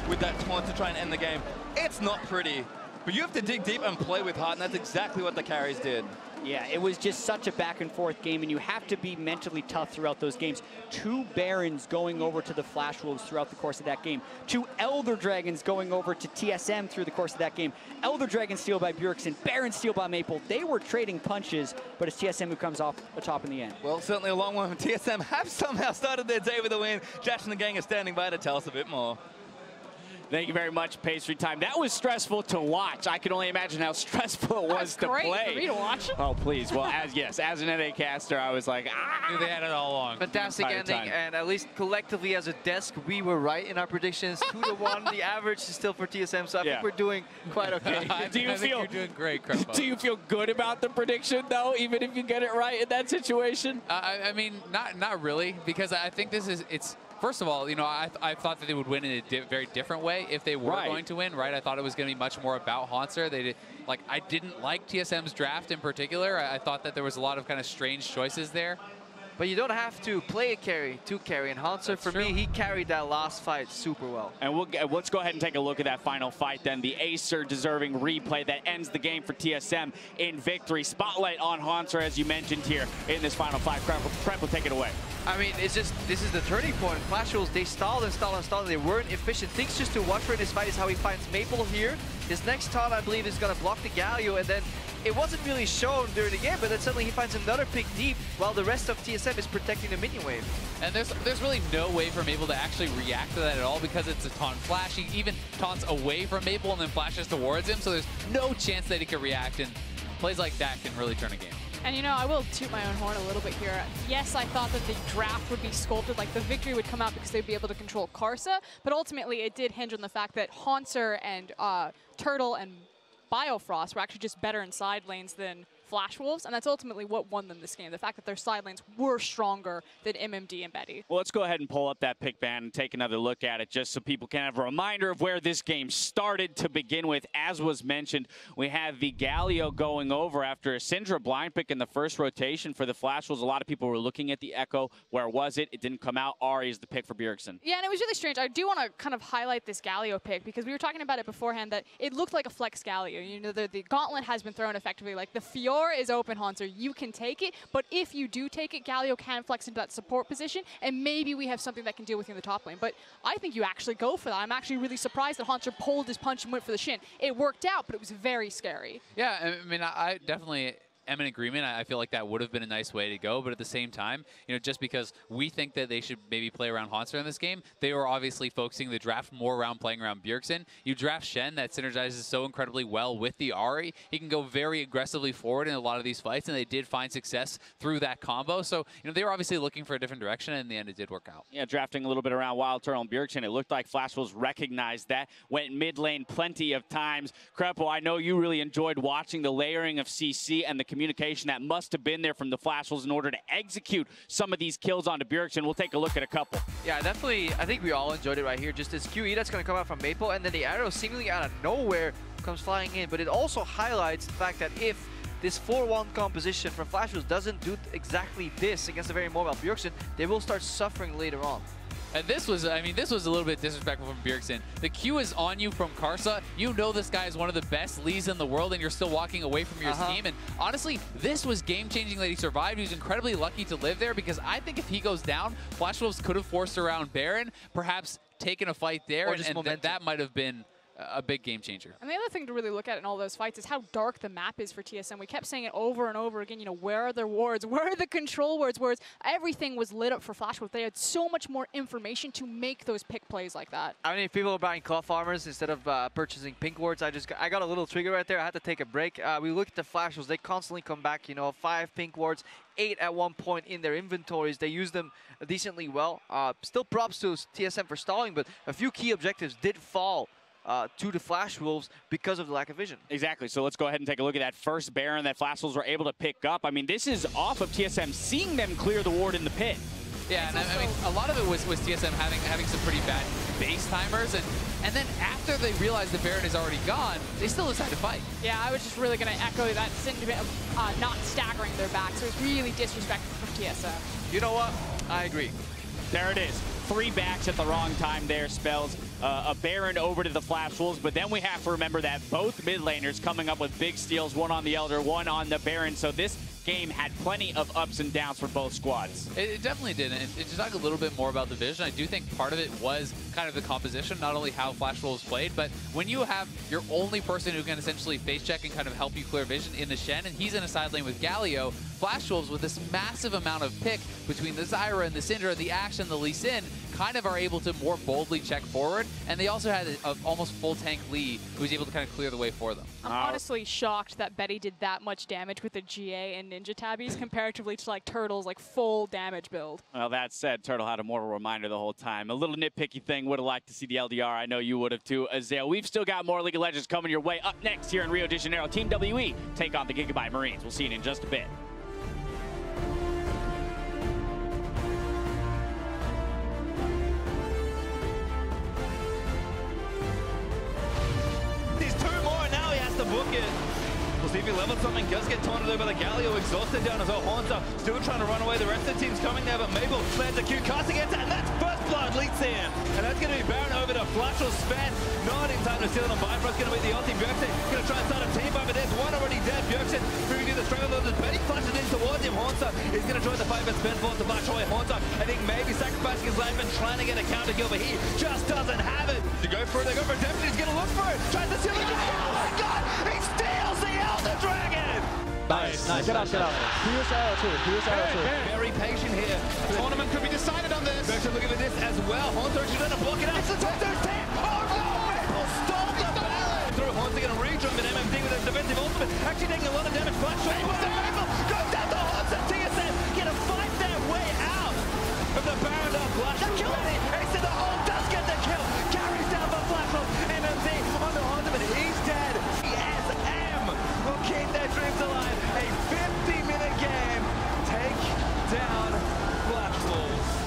with that taunt to try and end the game. It's not pretty, but you have to dig deep and play with heart, and that's exactly what the carries did. Yeah, it was just such a back and forth game, and you have to be mentally tough throughout those games. 2 Barons going over to the Flash Wolves throughout the course of that game. 2 Elder Dragons going over to TSM through the course of that game. Elder Dragon steal by Bjergsen, Baron steal by Maple. They were trading punches, but it's TSM who comes off the top in the end. Well, certainly a long one. TSM have somehow started their day with a win. Josh and the gang are standing by to tell us a bit more. Thank you very much, Pastry Time. That was stressful to watch. I can only imagine how stressful it was to play. Great for me to watch. Oh, please. Well, as an NA caster, I was like, I knew they had it all along. Fantastic ending, and at least collectively as a desk, we were right in our predictions. 2-1, the average is still for TSM, so I think we're doing quite okay. I think you're doing great, Krepo. Do you feel good about the prediction, though, even if you get it right in that situation? I mean, not really, because I think it's. First of all, you know, I thought that they would win in a very different way if they were going to win, right? I thought it was going to be much more about Hauntzer. They did, like, I didn't like TSM's draft in particular. I thought that there was a lot of kind of strange choices there. But you don't have to play a carry to carry. And Hauntzer, for me, he carried that last fight super well. And let's go ahead and take a look at that final fight then. The Acer-deserving replay that ends the game for TSM in victory. Spotlight on Hauntzer, as you mentioned here in this final fight. Krepo, take it away. I mean, it's just, this is the turning point. Flash Wolves, they stalled and stalled and stalled. They weren't efficient. Things just to watch for in this fight is how he finds Maple here. His next taunt, I believe, is going to block the Galio, and then it wasn't really shown during the game, but then suddenly he finds another pick deep while the rest of TSM is protecting the minion wave. And there's really no way for Maple to actually react to that at all because it's a taunt flash. He even taunts away from Maple and then flashes towards him, so there's no chance that he can react, and plays like that can really turn a game. And you know, I will toot my own horn a little bit here. Yes, I thought that the draft would be sculpted, like the victory would come out because they'd be able to control Karsa, but ultimately it did hinge on the fact that Hauntzer and Turtle and Biofrost were actually just better in side lanes than Flash Wolves, and that's ultimately what won them this game. The fact that their side lanes were stronger than MMD and Betty. Well, let's go ahead and pull up that pick ban and take another look at it just so people can have a reminder of where this game started to begin with. As was mentioned, we have the Galio going over after a Syndra blind pick in the first rotation for the Flash Wolves. A lot of people were looking at the Echo. Where was it? It didn't come out. Ahri is the pick for Bjergsen. Yeah, and it was really strange. I do want to kind of highlight this Galio pick because we were talking about it beforehand that it looked like a flex Galio. You know, the gauntlet has been thrown effectively. Like the Fiora is open, Hauntzer. You can take it, but if you do take it, Galio can flex into that support position, and maybe we have something that can deal with you in the top lane. But I think you actually go for that. I'm actually really surprised that Hauntzer pulled his punch and went for the Shin. It worked out, but it was very scary. Yeah, I mean, I definitely am in agreement. I feel like that would have been a nice way to go, but at the same time, you know, just because we think that they should maybe play around Hauntzer in this game, they were obviously focusing the draft more around playing around Bjergsen. You draft Shen, that synergizes so incredibly well with the Ahri. He can go very aggressively forward in a lot of these fights, and they did find success through that combo. So, you know, they were obviously looking for a different direction, and in the end, it did work out. Yeah, drafting a little bit around Wild Turtle and Bjergsen, it looked like Flash Wolves recognized that, went mid lane plenty of times. Krepo, I know you really enjoyed watching the layering of CC and the communication that must have been there from the Flash Wolves in order to execute some of these kills onto Bjergsen. We'll take a look at a couple. Yeah, definitely. I think we all enjoyed it right here. Just this QE that's going to come out from Maple, and then the arrow seemingly out of nowhere comes flying in. But it also highlights the fact that if this 4-1 composition from Flash Wolves doesn't do exactly this against a very mobile Bjergsen, they will start suffering later on. And this was, I mean, this was a little bit disrespectful from Bjergsen. The Q is on you from Karsa. You know this guy is one of the best Lees in the world, and you're still walking away from your team. And honestly, this was game-changing that he survived. He was incredibly lucky to live there, because I think if he goes down, Flash Wolves could have forced around Baron, perhaps taken a fight there, and that might have been a big game changer. And the other thing to really look at in all those fights is how dark the map is for TSM. We kept saying it over and over again, you know, where are their wards? Where are the control wards? Whereas everything was lit up for Flash Wolves. They had so much more information to make those pick plays like that. I mean, if people are buying cloth armors instead of purchasing pink wards, I got a little trigger right there. I had to take a break. We look at the Flash Wolves. They constantly come back, you know, 5 pink wards, 8 at one point in their inventories. They use them decently well. Still props to TSM for stalling, but a few key objectives did fall to the Flash Wolves because of the lack of vision. Exactly. So let's go ahead and take a look at that first Baron that Flash Wolves were able to pick up. I mean, this is off of TSM seeing them clear the ward in the pit. Yeah, and I mean, a lot of it was TSM having some pretty bad base timers, and then after they realized the Baron is already gone, they still decided to fight. Yeah, I was just really going to echo that sentiment of not staggering their backs. So it's really disrespectful from TSM. You know what? I agree. There it is. 3 backs at the wrong time there spells a Baron over to the Flash Wolves, but then we have to remember that both mid laners coming up with big steals, one on the Elder, one on the Baron, so this game had plenty of ups and downs for both squads. It definitely did, and to talk a little bit more about the vision, I do think part of it was kind of the composition, not only how Flash Wolves played, but when you have your only person who can essentially face check and kind of help you clear vision in the Shen, and he's in a side lane with Galio, Flash Wolves with this massive amount of pick between the Zyra and the Syndra, the Ashe and the Lee Sin, kind of are able to more boldly check forward, and they also had an almost full tank Lee who was able to kind of clear the way for them. I'm honestly shocked that Betty did that much damage with the GA and Ninja Tabbies comparatively to like Turtle's like full damage build. Well, that said, Turtle had a mortal reminder the whole time. A little nitpicky thing, would have liked to see the LDR. I know you would have too, Azael. We've still got more League of Legends coming your way. Up next here in Rio de Janeiro, Team WE take on the Gigabyte Marines. We'll see you in just a bit. Book it. We'll see if he levels something. Does get taunted over by the Galio, exhausted down as well. Haunter still trying to run away. The rest of the team's coming there, but Mabel lands a Q, casting it, and that's first blood leads in. And that's going to be Baron over to Flash will spend. Not in time to steal on Bifrost. Going to be the ulti. Bjergsen going to try and start a team fight, but there's one already dead. Bjergsen moving to the struggle of the Betty flashes in towards him. Haunter is going to join the fight, but spend force to Flash away. Haunter, I think maybe sacrificing his life and trying to get a counter kill, but he just doesn't have it. To go for it, they go for it. Definitely he's going to look for it. Tries to steal it. Oh my god! He steals the Elder Dragon! Nice. Get out. Here's L2. Very patient here. The tournament could be decided on this. Bjergsen looking at this as well. Haunter actually going to block it out. It's the top 13. Oh no! Maple stole the Baron! Through Haunter going to re-jump an MMD with a defensive ultimate. Actually taking a lot of damage. Flash shot with the Maple. Goes down to Haunter. TSM going to fight their way out of the Baron of Flash. The kill! Ace in the hole does get the kill. Carries down the Flash of MMD on the Haunter, but he's dead. TSM will keep their dreams alive. A 50-minute game. Take down Flash Wolves.